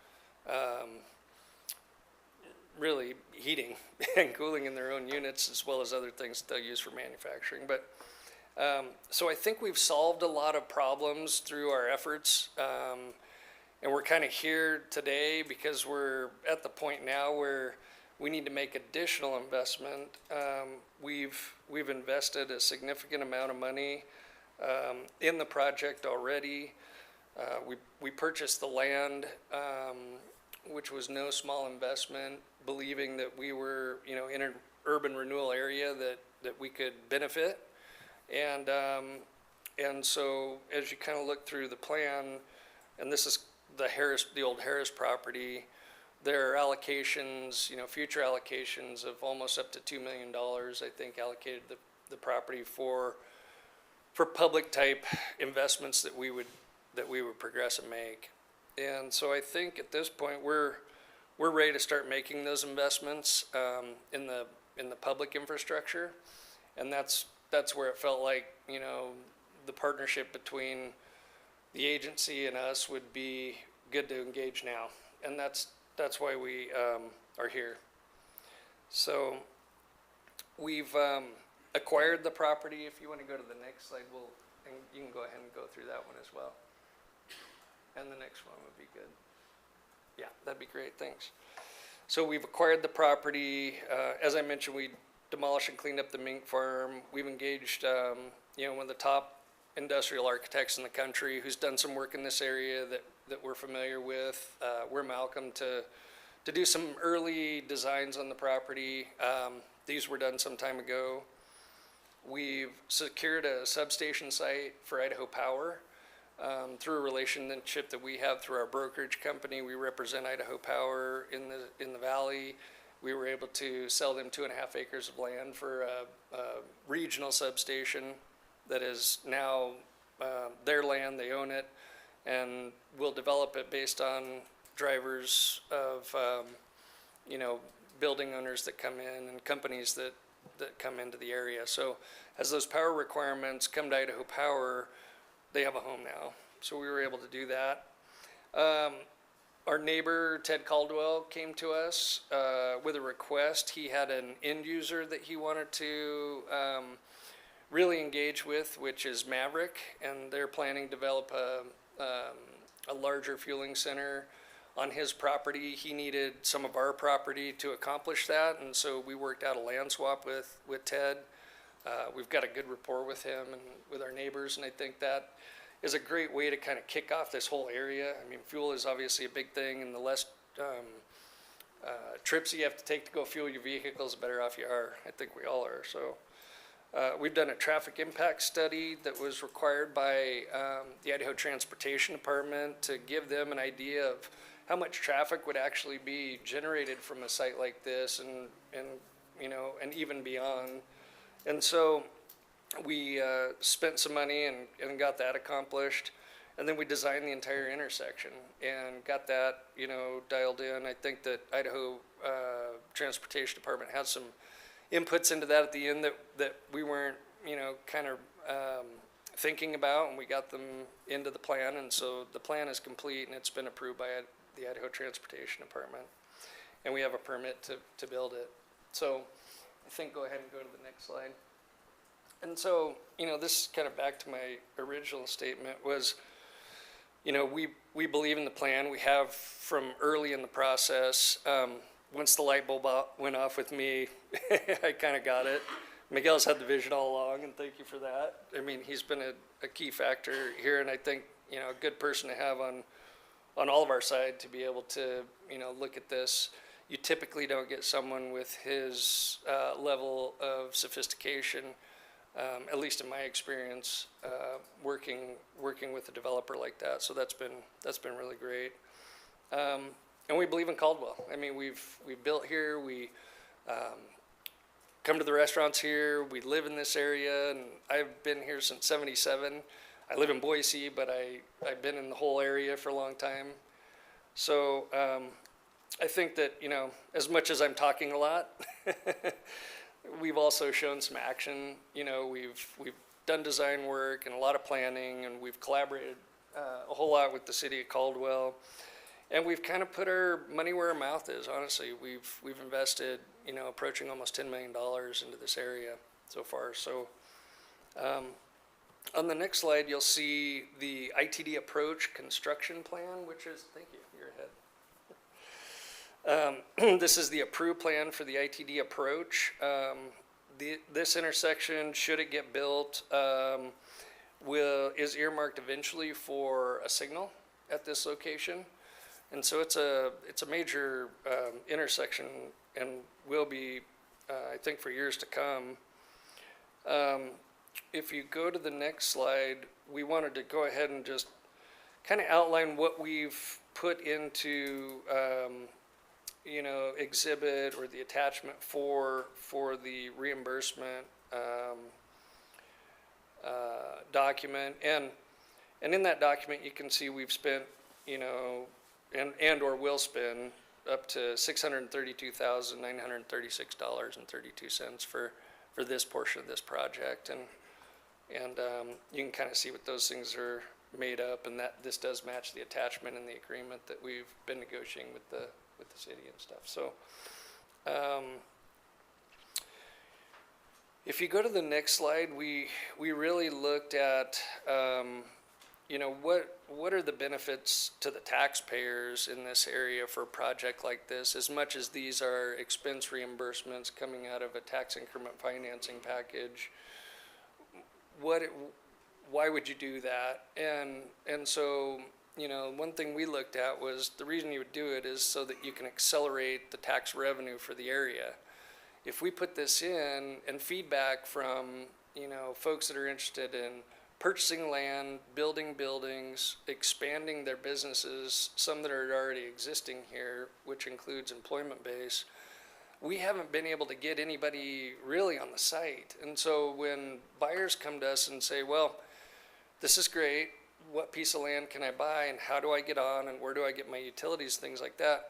really heating and cooling in their own units as well as other things that they'll use for manufacturing. But so I think we've solved a lot of problems through our efforts. And we're kind of here today because we're at the point now where we need to make additional investment. We've invested a significant amount of money in the project already. We purchased the land, which was no small investment, believing that we were, in an urban renewal area that we could benefit. And so as you kind of look through the plan, and this is the old Harris property, there are allocations, future allocations of almost up to $2 million, I think, allocated the property for public type investments that we would progress and make. And so I think at this point we're ready to start making those investments in the public infrastructure, and that's where it felt like the partnership between the agency and us would be good to engage now, and that's why we are here. So we've acquired the property. If you want to go to the next slide, and you can go ahead and go through that one as well. And the next one would be good. Yeah, that'd be great, thanks. So we've acquired the property. As I mentioned, we demolished and cleaned up the mink farm. We've engaged, one of the top industrial architects in the country who's done some work in this area that we're familiar with. We're Malcolm to do some early designs on the property. These were done some time ago. We've secured a substation site for Idaho Power through a relationship that we have through our brokerage company. We represent Idaho Power in the valley. We were able to sell them 2.5 acres of land for a regional substation that is now their land. They own it, and we'll develop it based on drivers of building owners that come in and companies that come into the area. So as those power requirements come to Idaho Power, they have a home now. So we were able to do that. Our neighbor, Ted Caldwell, came to us with a request. He had an end user that he wanted to really engage with, which is Maverick, and they're planning to develop a larger fueling center on his property. He needed some of our property to accomplish that, and so we worked out a land swap with Ted. We've got a good rapport with him and with our neighbors, and I think that is a great way to kind of kick off this whole area. I mean, fuel is obviously a big thing, and the less trips you have to take to go fuel your vehicles, the better off you are. I think we all are. So we've done a traffic impact study that was required by the Idaho Transportation Department to give them an idea of how much traffic would actually be generated from a site like this, and even beyond. And so we spent some money and got that accomplished. And then we designed the entire intersection and got that, dialed in. I think that Idaho Transportation Department had some inputs into that at the end that we weren't, kind of thinking about, and we got them into the plan. And so the plan is complete, and it's been approved by the Idaho Transportation Department. And we have a permit to build it. So I think go ahead and go to the next slide. And so, this is kind of back to my original statement was, we believe in the plan. We have from early in the process. Once the light bulb went off with me, I kind of got it. Miguel's had the vision all along, and thank you for that. I mean, he's been a key factor here, and I think, a good person to have on all of our side to be able to, look at this. You typically don't get someone with his level of sophistication, at least in my experience, working with a developer like that. So that's been really great. And we believe in Caldwell. I mean, we've built here. We come to the restaurants here. We live in this area, and I've been here since '77. I live in Boise, but I've been in the whole area for a long time. So I think that, as much as I'm talking a lot, we've also shown some action. We've done design work and a lot of planning, and we've collaborated a whole lot with the city of Caldwell. And we've kind of put our money where our mouth is, honestly. We've invested, approaching almost $10 million into this area so far. So on the next slide, you'll see the ITD approach construction plan, which is, thank you, you're ahead. This is the approved plan for the ITD approach. This intersection, should it get built, is earmarked eventually for a signal at this location. And so it's a major intersection and will be, I think, for years to come. If you go to the next slide, we wanted to go ahead and just kind of outline what we've put into, exhibit or the attachment for the reimbursement document. And in that document, you can see we've spent, and or will spend up to $632,936.32 for this portion of this project. And you can kind of see what those things are made up, and that this does match the attachment and the agreement that we've been negotiating with the city and stuff. So if you go to the next slide, we really looked at what are the benefits to the taxpayers in this area for a project like this, as much as these are expense reimbursements coming out of a tax increment financing package. Why would you do that? And so, one thing we looked at was the reason you would do it is so that you can accelerate the tax revenue for the area. If we put this in and feedback from, folks that are interested in purchasing land, building buildings, expanding their businesses, some that are already existing here, which includes employment base, we haven't been able to get anybody really on the site. And so when buyers come to us and say, well, this is great, what piece of land can I buy and how do I get on and where do I get my utilities, things like that,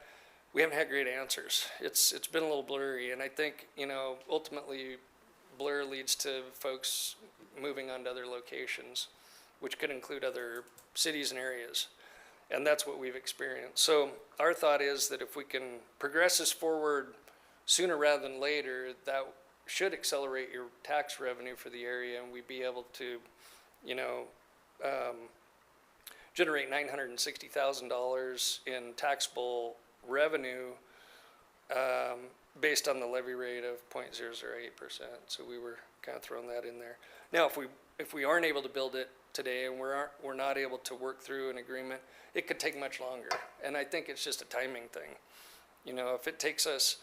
we haven't had great answers. It's been a little blurry, and I think, ultimately blur leads to folks moving on to other locations, which could include other cities and areas. And that's what we've experienced. So our thought is that if we can progress this forward sooner rather than later, that should accelerate your tax revenue for the area, and we'd be able to, generate $960,000 in taxable revenue based on the levy rate of 0.008%. So we were kind of throwing that in there. Now, if we aren't able to build it today and we're not able to work through an agreement, it could take much longer. And I think it's just a timing thing. If it takes us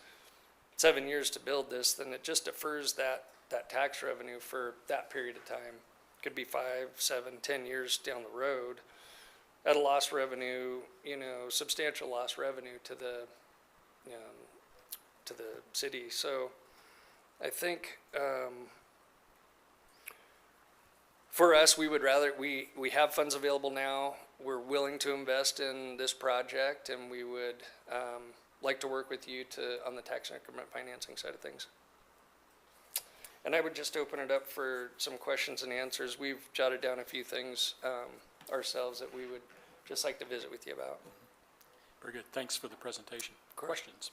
7 years to build this, then it just defers that tax revenue for that period of time. Could be 5, 7, 10 years down the road at a lost revenue, substantial lost revenue to the city. So I think for us, we would rather, we have funds available now. We're willing to invest in this project, and we would like to work with you on the tax increment financing side of things. And I would just open it up for some questions and answers. We've jotted down a few things ourselves that we would just like to visit with you about. Very good. Thanks for the presentation. Questions?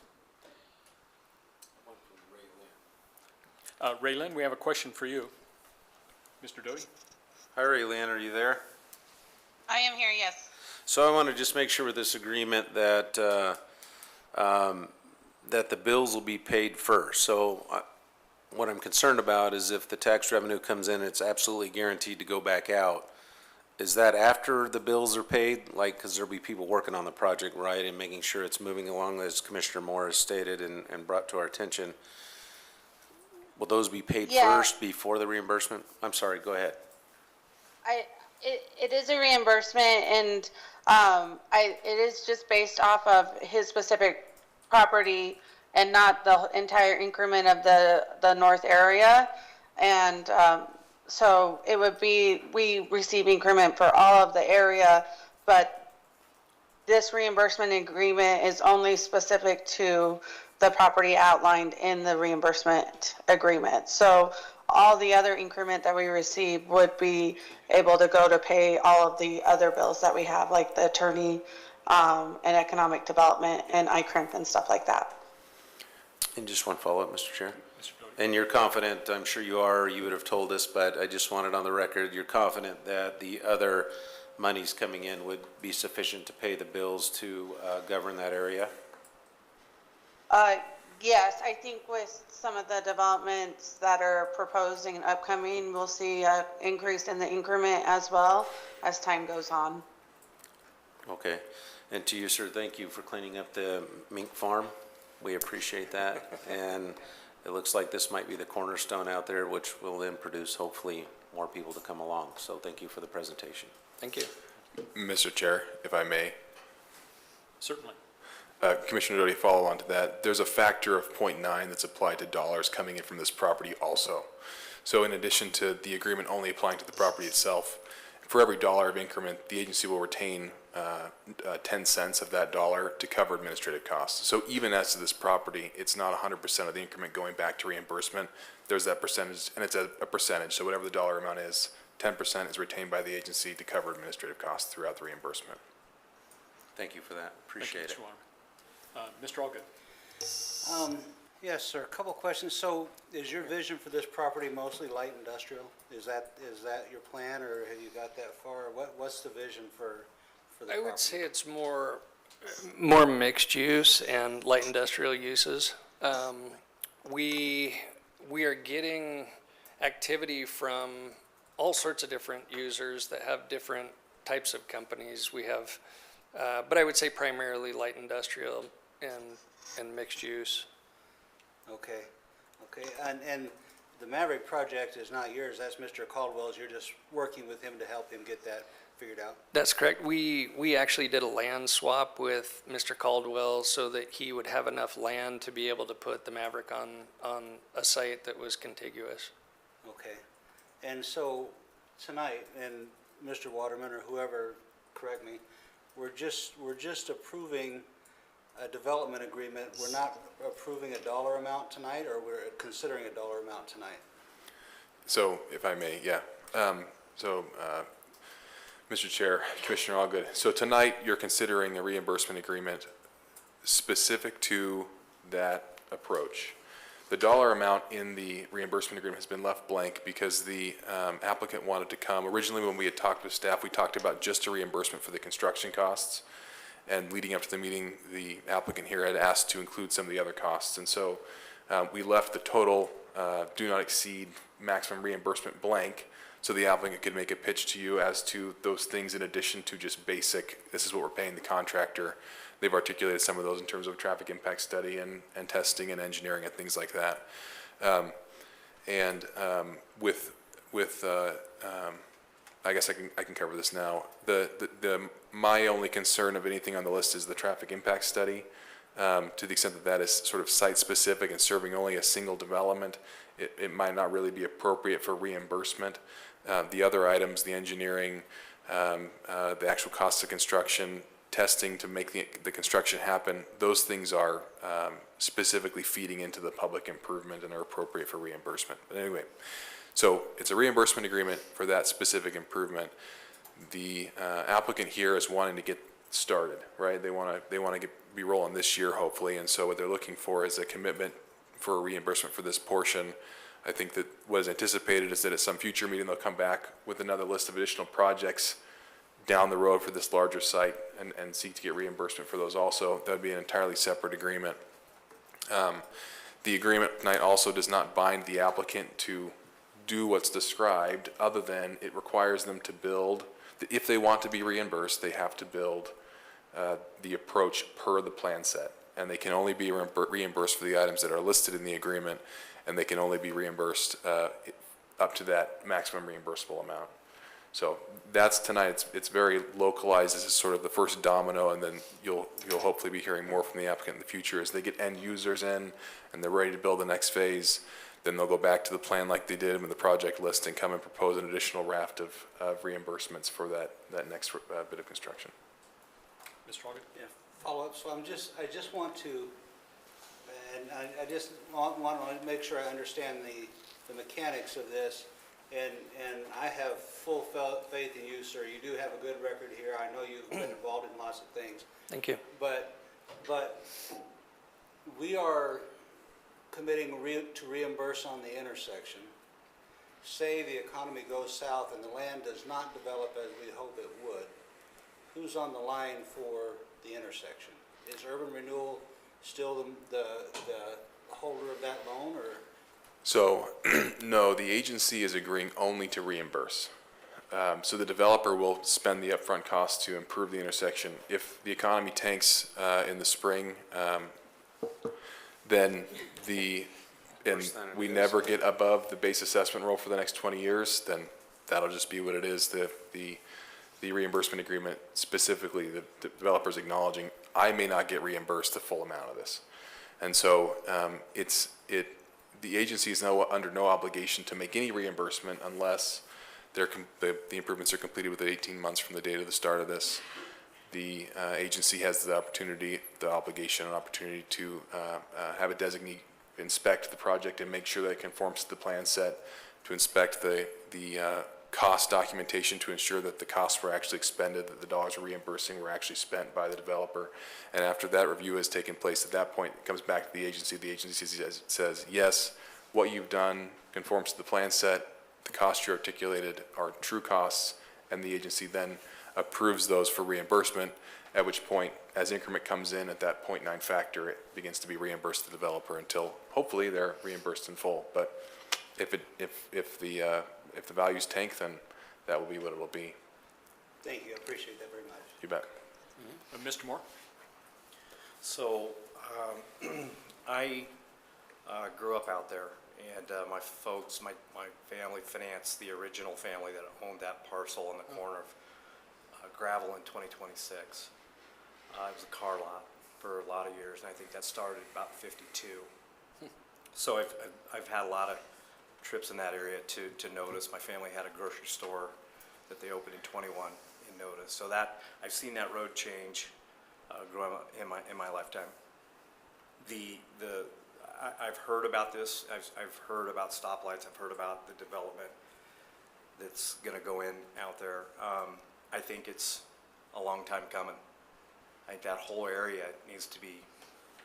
Ray Lynn, we have a question for you. Mr. Doty? Hi, Ray Lynn, are you there? I am here, yes. So I want to just make sure with this agreement that, that the bills will be paid first. So what I'm concerned about is if the tax revenue comes in, it's absolutely guaranteed to go back out. Is that after the bills are paid? Like, because there'll be people working on the project, right, and making sure it's moving along, as Commissioner Moore has stated and brought to our attention. Will those be paid first before the reimbursement? I'm sorry, go ahead. It is a reimbursement, and it is just based off of his specific property and not the entire increment of the north area. And so it would be, we receive increment for all of the area, but this reimbursement agreement is only specific to the property outlined in the reimbursement agreement. So all the other increment that we receive would be able to go to pay all of the other bills that we have, like the attorney, and economic development and ICRIMP and stuff like that. And just one follow-up, Mr. Chair. Mr. Doty? And you're confident, I'm sure you are, you would have told us, but I just want it on the record, you're confident that the other monies coming in would be sufficient to pay the bills to govern that area? Yes, I think with some of the developments that are proposing and upcoming, we'll see an increase in the increment as well as time goes on. Okay. And to you, sir, thank you for cleaning up the mink farm. We appreciate that. And it looks like this might be the cornerstone out there, which will then produce hopefully more people to come along. So thank you for the presentation. Thank you. Mr. Chair, if I may, Certainly. Commissioner Doty, follow on to that. There's a factor of 0.9 that's applied to dollars coming in from this property also. So in addition to the agreement only applying to the property itself, for every dollar of increment, the agency will retain 10 cents of that dollar to cover administrative costs. So even as to this property, it's not 100% of the increment going back to reimbursement. There's that percentage, and it's a percentage, so whatever the dollar amount is, 10% is retained by the agency to cover administrative costs throughout the reimbursement. Thank you for that. Thank you, Appreciate it. Mr. Waterman. Mr. Allgood? Yes, sir, a couple questions. So is your vision for this property mostly light industrial? Is that your plan, or have you got that far? What's the vision for the property? I would say it's more mixed use and light industrial uses. We are getting activity from all sorts of different users that have different types of companies. We have, but I would say primarily light industrial and mixed use. Okay, and the Maverick project is not yours, that's Mr. Caldwell's, you're just working with him to help him get that figured out? That's correct. We actually did a land swap with Mr. Caldwell so that he would have enough land to be able to put the Maverick on a site that was contiguous. Okay, and so tonight, and Mr. Waterman or whoever, correct me, we're just approving a development agreement. We're not approving a dollar amount tonight, or we're considering a dollar amount tonight? So if I may, yeah. Mr. Chair, Commissioner Allgood, so tonight you're considering a reimbursement agreement specific to that approach. The dollar amount in the reimbursement agreement has been left blank because the applicant wanted to come. Originally, when we had talked with staff, we talked about just a reimbursement for the construction costs. And leading up to the meeting, the applicant here had asked to include some of the other costs. And so we left the total do not exceed maximum reimbursement blank, so the applicant could make a pitch to you as to those things in addition to just basic, this is what we're paying the contractor. They've articulated some of those in terms of traffic impact study and testing and engineering and things like that. I guess I can cover this now. My only concern of anything on the list is the traffic impact study. To the extent that that is sort of site-specific and serving only a single development, it might not really be appropriate for reimbursement. The other items, the engineering, the actual cost of construction, testing to make the construction happen, those things are specifically feeding into the public improvement and are appropriate for reimbursement. But anyway, so it's a reimbursement agreement for that specific improvement. The applicant here is wanting to get started, right? They want to be rolling this year, hopefully, and so what they're looking for is a commitment for a reimbursement for this portion. I think that what is anticipated is that at some future meeting, they'll come back with another list of additional projects down the road for this larger site and seek to get reimbursement for those also. That would be an entirely separate agreement. The agreement tonight also does not bind the applicant to do what's described, other than it requires them to build, if they want to be reimbursed, they have to build the approach per the plan set. And they can only be reimbursed for the items that are listed in the agreement, and they can only be reimbursed up to that maximum reimbursable amount. So that's tonight. It's very localized. This is sort of the first domino, and then you'll hopefully be hearing more from the applicant in the future as they get end users in and they're ready to build the next phase. Then they'll go back to the plan like they did with the project list and come and propose an additional raft of reimbursements for that next bit of construction. Mr. Allgood? Yeah, follow up, so I just want to, and I just want to make sure I understand the mechanics of this, and I have full faith in you, sir. You do have a good record here. I know you've been involved in lots of things. Thank you. But we are committing to reimburse on the intersection. Say the economy goes south and the land does not develop as we hope it would. Who's on the line for the intersection? Is Urban Renewal still the holder of that loan, or? So, no, the agency is agreeing only to reimburse. So the developer will spend the upfront cost to improve the intersection. If the economy tanks in the spring, then we never get above the base assessment roll for the next 20 years, then that'll just be what it is. The reimbursement agreement specifically, the developer's acknowledging, I may not get reimbursed the full amount of this. And so the agency is under no obligation to make any reimbursement unless the improvements are completed within 18 months from the date of the start of this. The agency has the obligation and opportunity to have a designee inspect the project and make sure that it conforms to the plan set, to inspect the cost documentation to ensure that the costs were actually expended, that the dollars we're reimbursing were actually spent by the developer. And after that review has taken place, at that point, it comes back to the agency. The agency says, yes, what you've done conforms to the plan set, the costs you articulated are true costs, and the agency then approves those for reimbursement, at which point, as increment comes in at that 0.9 factor, it begins to be reimbursed to the developer until hopefully they're reimbursed in full. But if the values tank, then that will be what it will be. Thank you, I appreciate that very much. You bet. Mr. Moore? So, I grew up out there, and my folks, my family financed the original family that owned that parcel on the corner of Gravel in 2026. It was a car lot for a lot of years, and I think that started about 52. So I've had a lot of trips in that area to notice. My family had a grocery store that they opened in 21 in Notice. So that, I've seen that road change growing up in my lifetime. I've heard about this. I've heard about stoplights. I've heard about the development that's going to go in out there. I think it's a long time coming. I think that whole area needs to be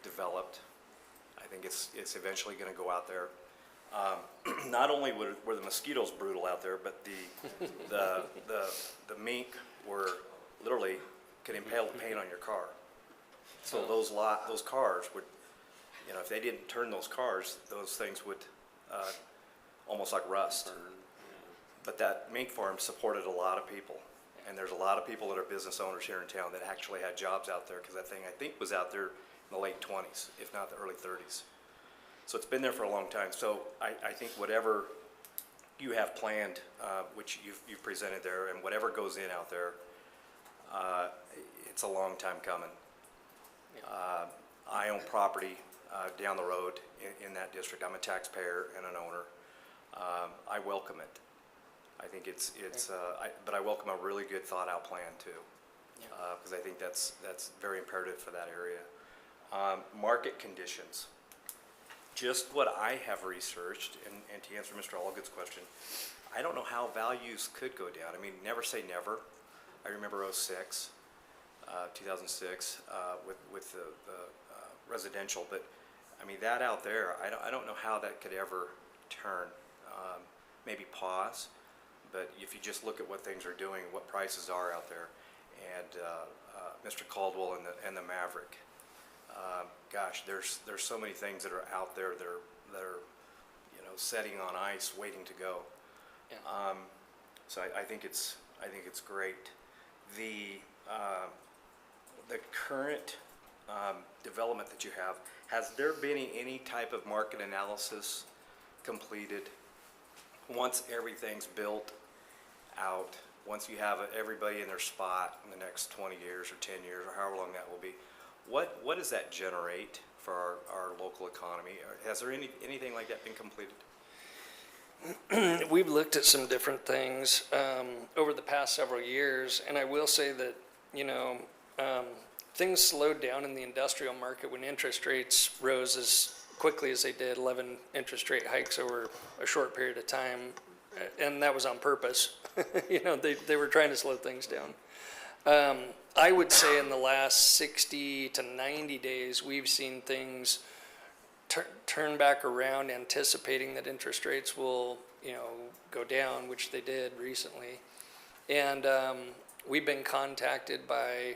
developed. I think it's eventually going to go out there. Not only were the mosquitoes brutal out there, but the mink were literally could impale the paint on your car. So those cars would, if they didn't turn those cars, those things would almost like rust. But that mink farm supported a lot of people, and there's a lot of people that are business owners here in town that actually had jobs out there, because that thing I think was out there in the late 20s, if not the early 30s. So it's been there for a long time. So I think whatever you have planned, which you've presented there, and whatever goes in out there, it's a long time coming. I own property down the road in that district. I'm a taxpayer and an owner. I welcome it. I think but I welcome a really good thought out plan too, because I think that's very imperative for that area. Market conditions. Just what I have researched, and to answer Mr. Allgood's question, I don't know how values could go down. I mean, never say never. I remember 2006, with the residential, but I mean, that out there, I don't know how that could ever turn. Maybe pause, but if you just look at what things are doing, what prices are out there, and Mr. Caldwell and the Maverick, gosh, there's so many things that are out there that are setting on ice, waiting to go. Yeah. So I think it's great. The current development that you have, has there been any type of market analysis completed once everything's built out? Once you have everybody in their spot in the next 20 years or 10 years or however long that will be, what does that generate for our local economy? Has there anything like that been completed? We've looked at some different things over the past several years, and I will say that, things slowed down in the industrial market when interest rates rose as quickly as they did, 11 interest rate hikes over a short period of time, and that was on purpose. You know, they were trying to slow things down. I would say in the last 60 to 90 days, we've seen things turn back around, anticipating that interest rates will, you know, go down, which they did recently. And we've been contacted by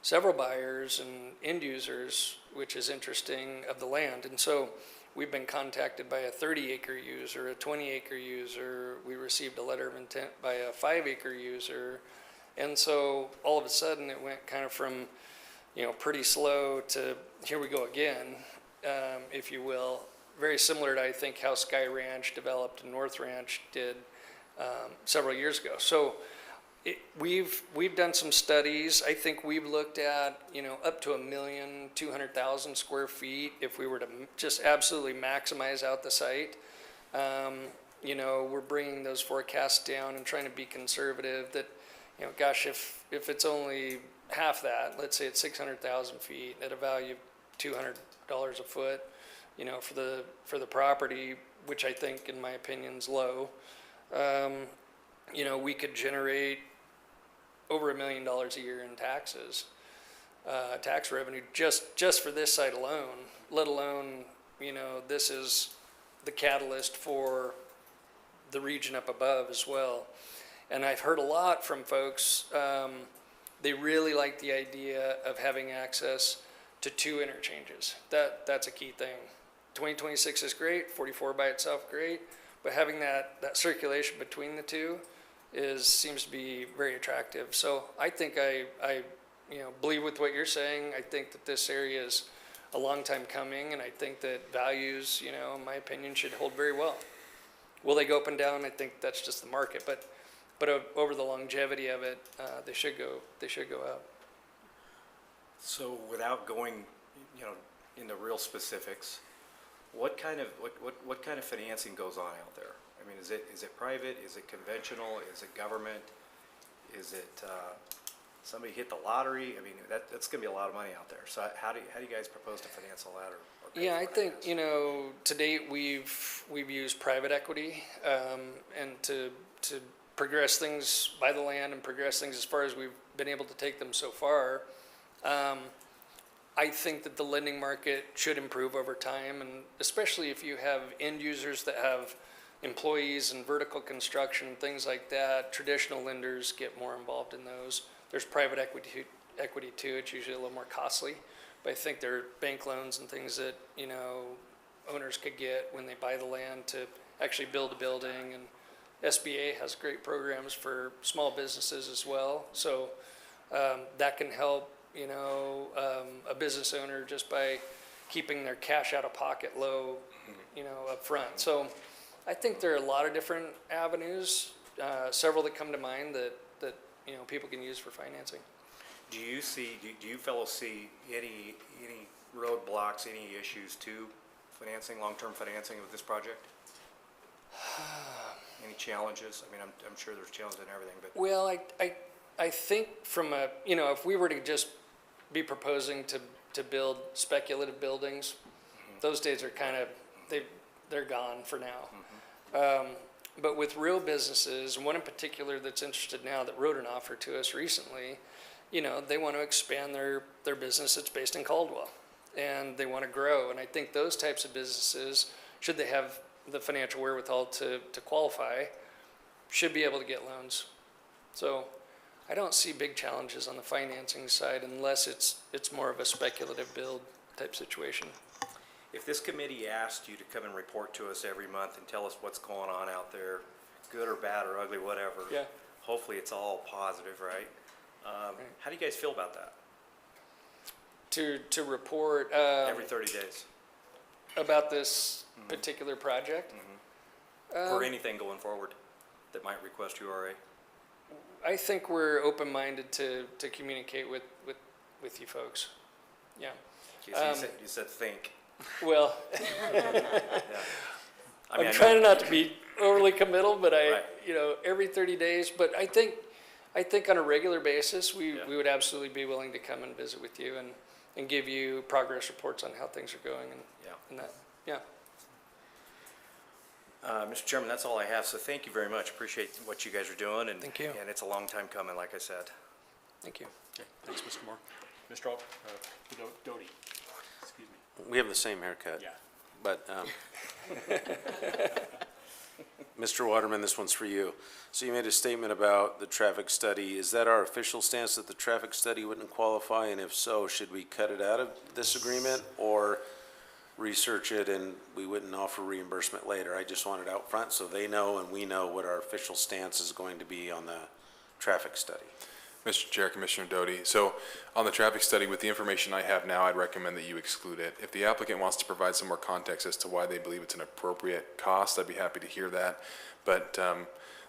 several buyers and end users, which is interesting, of the land. And so we've been contacted by a 30-acre user, a 20-acre user. We received a letter of intent by a 5-acre user. And so all of a sudden it went kind of from, you know, pretty slow to here we go again, if you will. Very similar to, I think, how Sky Ranch developed and North Ranch did several years ago. So we've done some studies. I think we've looked at, you know, up to 1,200,000 square feet if we were to just absolutely maximize out the site. You know, we're bringing those forecasts down and trying to be conservative that, you know, gosh, if it's only half that, let's say it's 600,000 feet at a value of $200 a foot, you know, for the property, which I think, in my opinion, is low, you know, we could generate over $1 million a year in taxes, tax revenue, just for this site alone, let alone, you know, this is the catalyst for the region up above as well. And I've heard a lot from folks, they really like the idea of having access to 2 interchanges. That's a key thing. 2026 is great, 44 by itself great, but having that circulation between the two seems to be very attractive. So I think I you know, believe with what you're saying. I think that this area is a long time coming, and I think that values, you know, in my opinion, should hold very well. Will they go up and down? I think that's just the market, but over the longevity of it, they should go up. So without going, you know, into real specifics, what kind of financing goes on out there? I mean, is it private? Is it conventional? Is it government? Is it somebody hit the lottery? I mean, that's going to be a lot of money out there. So how do you guys propose to finance all that? Or pay Yeah, for I it, think, guess? you know, to date we've used private equity, and to progress things, buy the land and progress things as far as we've been able to take them so far. I think that the lending market should improve over time, and especially if you have end users that have employees and vertical construction, things like that, traditional lenders get more involved in those. There's private equity too. It's usually a little more costly, but I think there are bank loans and things that, you know, owners could get when they buy the land to actually build a building, and SBA has great programs for small businesses as well. So that can help, you know, a business owner just by keeping their cash out of pocket low, you know, up front. So I think there are a lot of different avenues, several that come to mind that you know, people can use for financing. Do you fellows see any roadblocks, any issues to financing, long-term financing of this project? Any challenges? I mean, I'm sure there's challenges in everything, but. Well, I think from a, you know, if we were to just be proposing to build speculative buildings, those days are kind of, they're gone for now. But with real businesses, and one in particular that's interested now that wrote an offer to us recently, you know, they want to expand their business that's based in Caldwell, and they want to grow. And I think those types of businesses, should they have the financial wherewithal to qualify, should be able to get loans. So I don't see big challenges on the financing side unless it's more of a speculative build type situation. If this committee asked you to come and report to us every month and tell us what's going on out there, good or bad or ugly, whatever. Yeah. Hopefully it's all positive, right? How do you guys feel about that? To report Every 30 days? about this particular project. Or anything going forward that might request URA? I think we're open-minded to communicate with you folks. Yeah. You said think. Well, Yeah. I mean, I'm I trying know- not to be overly committal, but Right. you know, every 30 days. But I think on a regular basis, we Yeah. would absolutely be willing to come and visit with you and give you progress reports on how things are going Yeah. and that. Yeah. Mr. Chairman, that's all I have, so thank you very much. Appreciate what you guys are doing, and Thank you. And it's a long time coming, like I said. Thank you. Okay, thanks, Mr. Moore. Mr. Doty, excuse me. We have the same haircut. Yeah. But, Mr. Waterman, this one's for you. So you made a statement about the traffic study. Is that our official stance that the traffic study wouldn't qualify? And if so, should we cut it out of this agreement or research it and we wouldn't offer reimbursement later? I just want it out front so they know and we know what our official stance is going to be on the traffic study. Mr. Chair, Commissioner Doty, so on the traffic study, with the information I have now, I'd recommend that you exclude it. If the applicant wants to provide some more context as to why they believe it's an appropriate cost, I'd be happy to hear that. But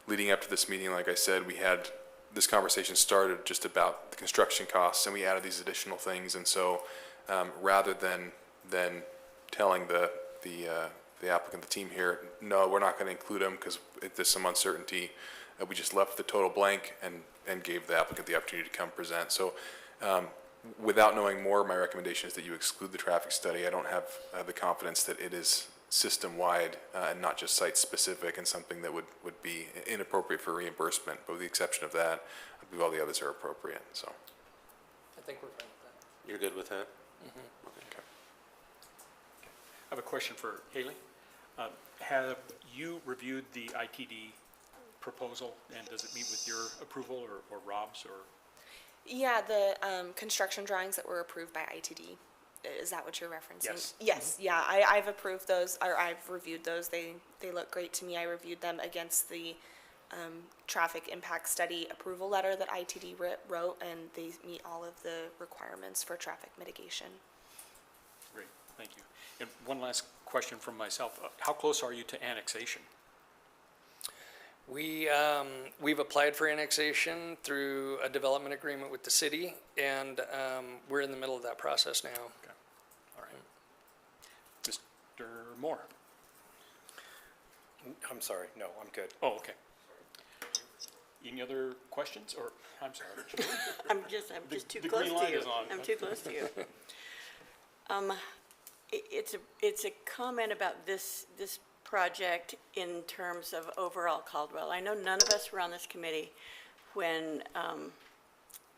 leading up to this meeting, like I said, we had, this conversation started just about the construction costs, and we added these additional things. And so rather than telling the applicant, the team here, no, we're not going to include them because there's some uncertainty, we just left the total blank and gave the applicant the opportunity to come present. So without knowing more, my recommendation is that you exclude the traffic study. I don't have the confidence that it is system-wide and not just site-specific and something that would be inappropriate for reimbursement. But with the exception of that, I believe all the others are appropriate, so. I think we're fine with that. You're good with that? Okay. I have a question for Haley. Have you reviewed the ITD proposal, and does it meet with your approval or Rob's, or? Yeah, the construction drawings that were approved by ITD, is that what you're referencing? Yes. Yes, yeah, I've approved those, or I've reviewed those. They look great to me. I reviewed them against the traffic impact study approval letter that ITD wrote, and they meet all of the requirements for traffic mitigation. Great, thank you. And one last question from myself. How close are you to annexation? We've applied for annexation through a development agreement with the city, and we're in the middle of that process now. Okay, all right. Mr. Moore? I'm sorry, no, I'm good. Oh, okay. Any other questions, or, I'm sorry. I'm just too the close green to light you. is on. I'm too close to you. It's a comment about this project in terms of overall Caldwell. I know none of us were on this committee when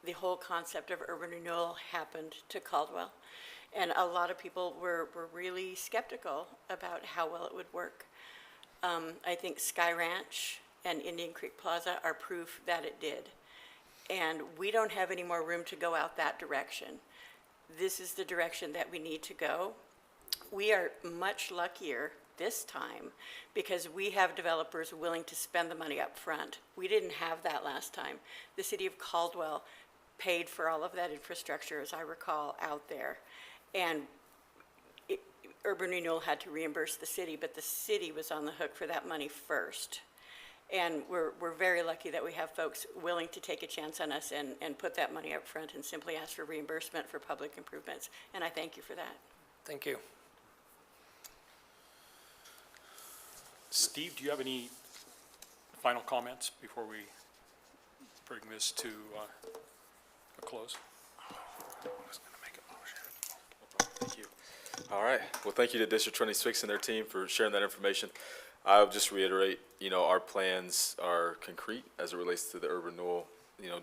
the whole concept of urban renewal happened to Caldwell. And a lot of people were really skeptical about how well it would work. I think Sky Ranch and Indian Creek Plaza are proof that it did. And we don't have any more room to go out that direction. This is the direction that we need to go. We are much luckier this time because we have developers willing to spend the money up front. We didn't have that last time. The city of Caldwell paid for all of that infrastructure, as I recall, out there. And urban renewal had to reimburse the city, but the city was on the hook for that money first. And we're very lucky that we have folks willing to take a chance on us and put that money up front and simply ask for reimbursement for public improvements. And I thank you for that. Thank you. Steve, do you have any final comments before we bring this to a close? Thank you. All right. Well, thank you to District 26 and their team for sharing that information. I'll just reiterate, our plans are concrete as it relates to the urban renewal,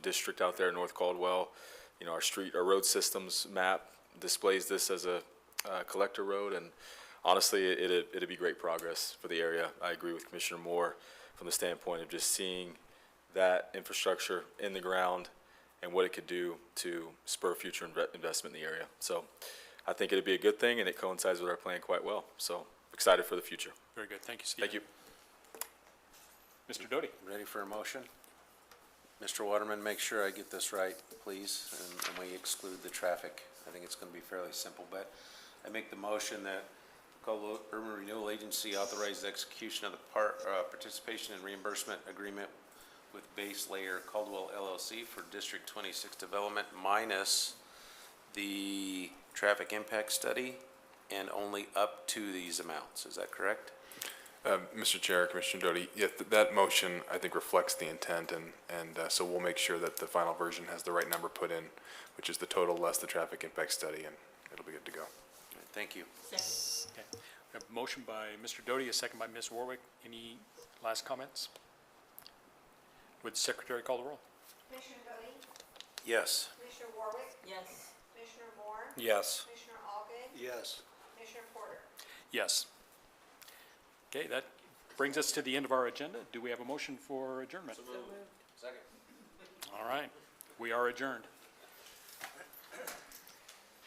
district out there in North Caldwell. Our road systems map displays this as a collector road, and honestly, it'd be great progress for the area. I agree with Commissioner Moore from the standpoint of just seeing that infrastructure in the ground and what it could do to spur future investment in the area. So I think it'd be a good thing, and it coincides with our plan quite well. So excited for the future. Very good, thank you, Steve. Thank you. Mr. Doty? Ready for a motion? Mr. Waterman, make sure I get this right, please, and we exclude the traffic. I think it's going to be fairly simple, but I make the motion that Caldwell Urban Renewal Agency authorize the execution of the participation and reimbursement agreement with Base Layer Caldwell LLC for District 26 development minus the traffic impact study and only up to these amounts. Is that correct? Mr. Chair, Commissioner Doty, yeah, that motion, I think, reflects the intent, and so we'll make sure that the final version has the right number put in, which is the total less the traffic impact study, and it'll be good to go. Thank you. Okay. A motion by Mr. Doty, a second by Ms. Warwick. Any last comments? Would the secretary call the roll? Commissioner Doty? Yes. Commissioner Warwick? Yes. Commissioner Moore? Yes. Commissioner Allgood? Yes. Commissioner Porter? Yes. Okay, that brings us to the end of our agenda. Do we have a motion for adjournment? Second. All right, we are adjourned.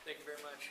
Thank you very much.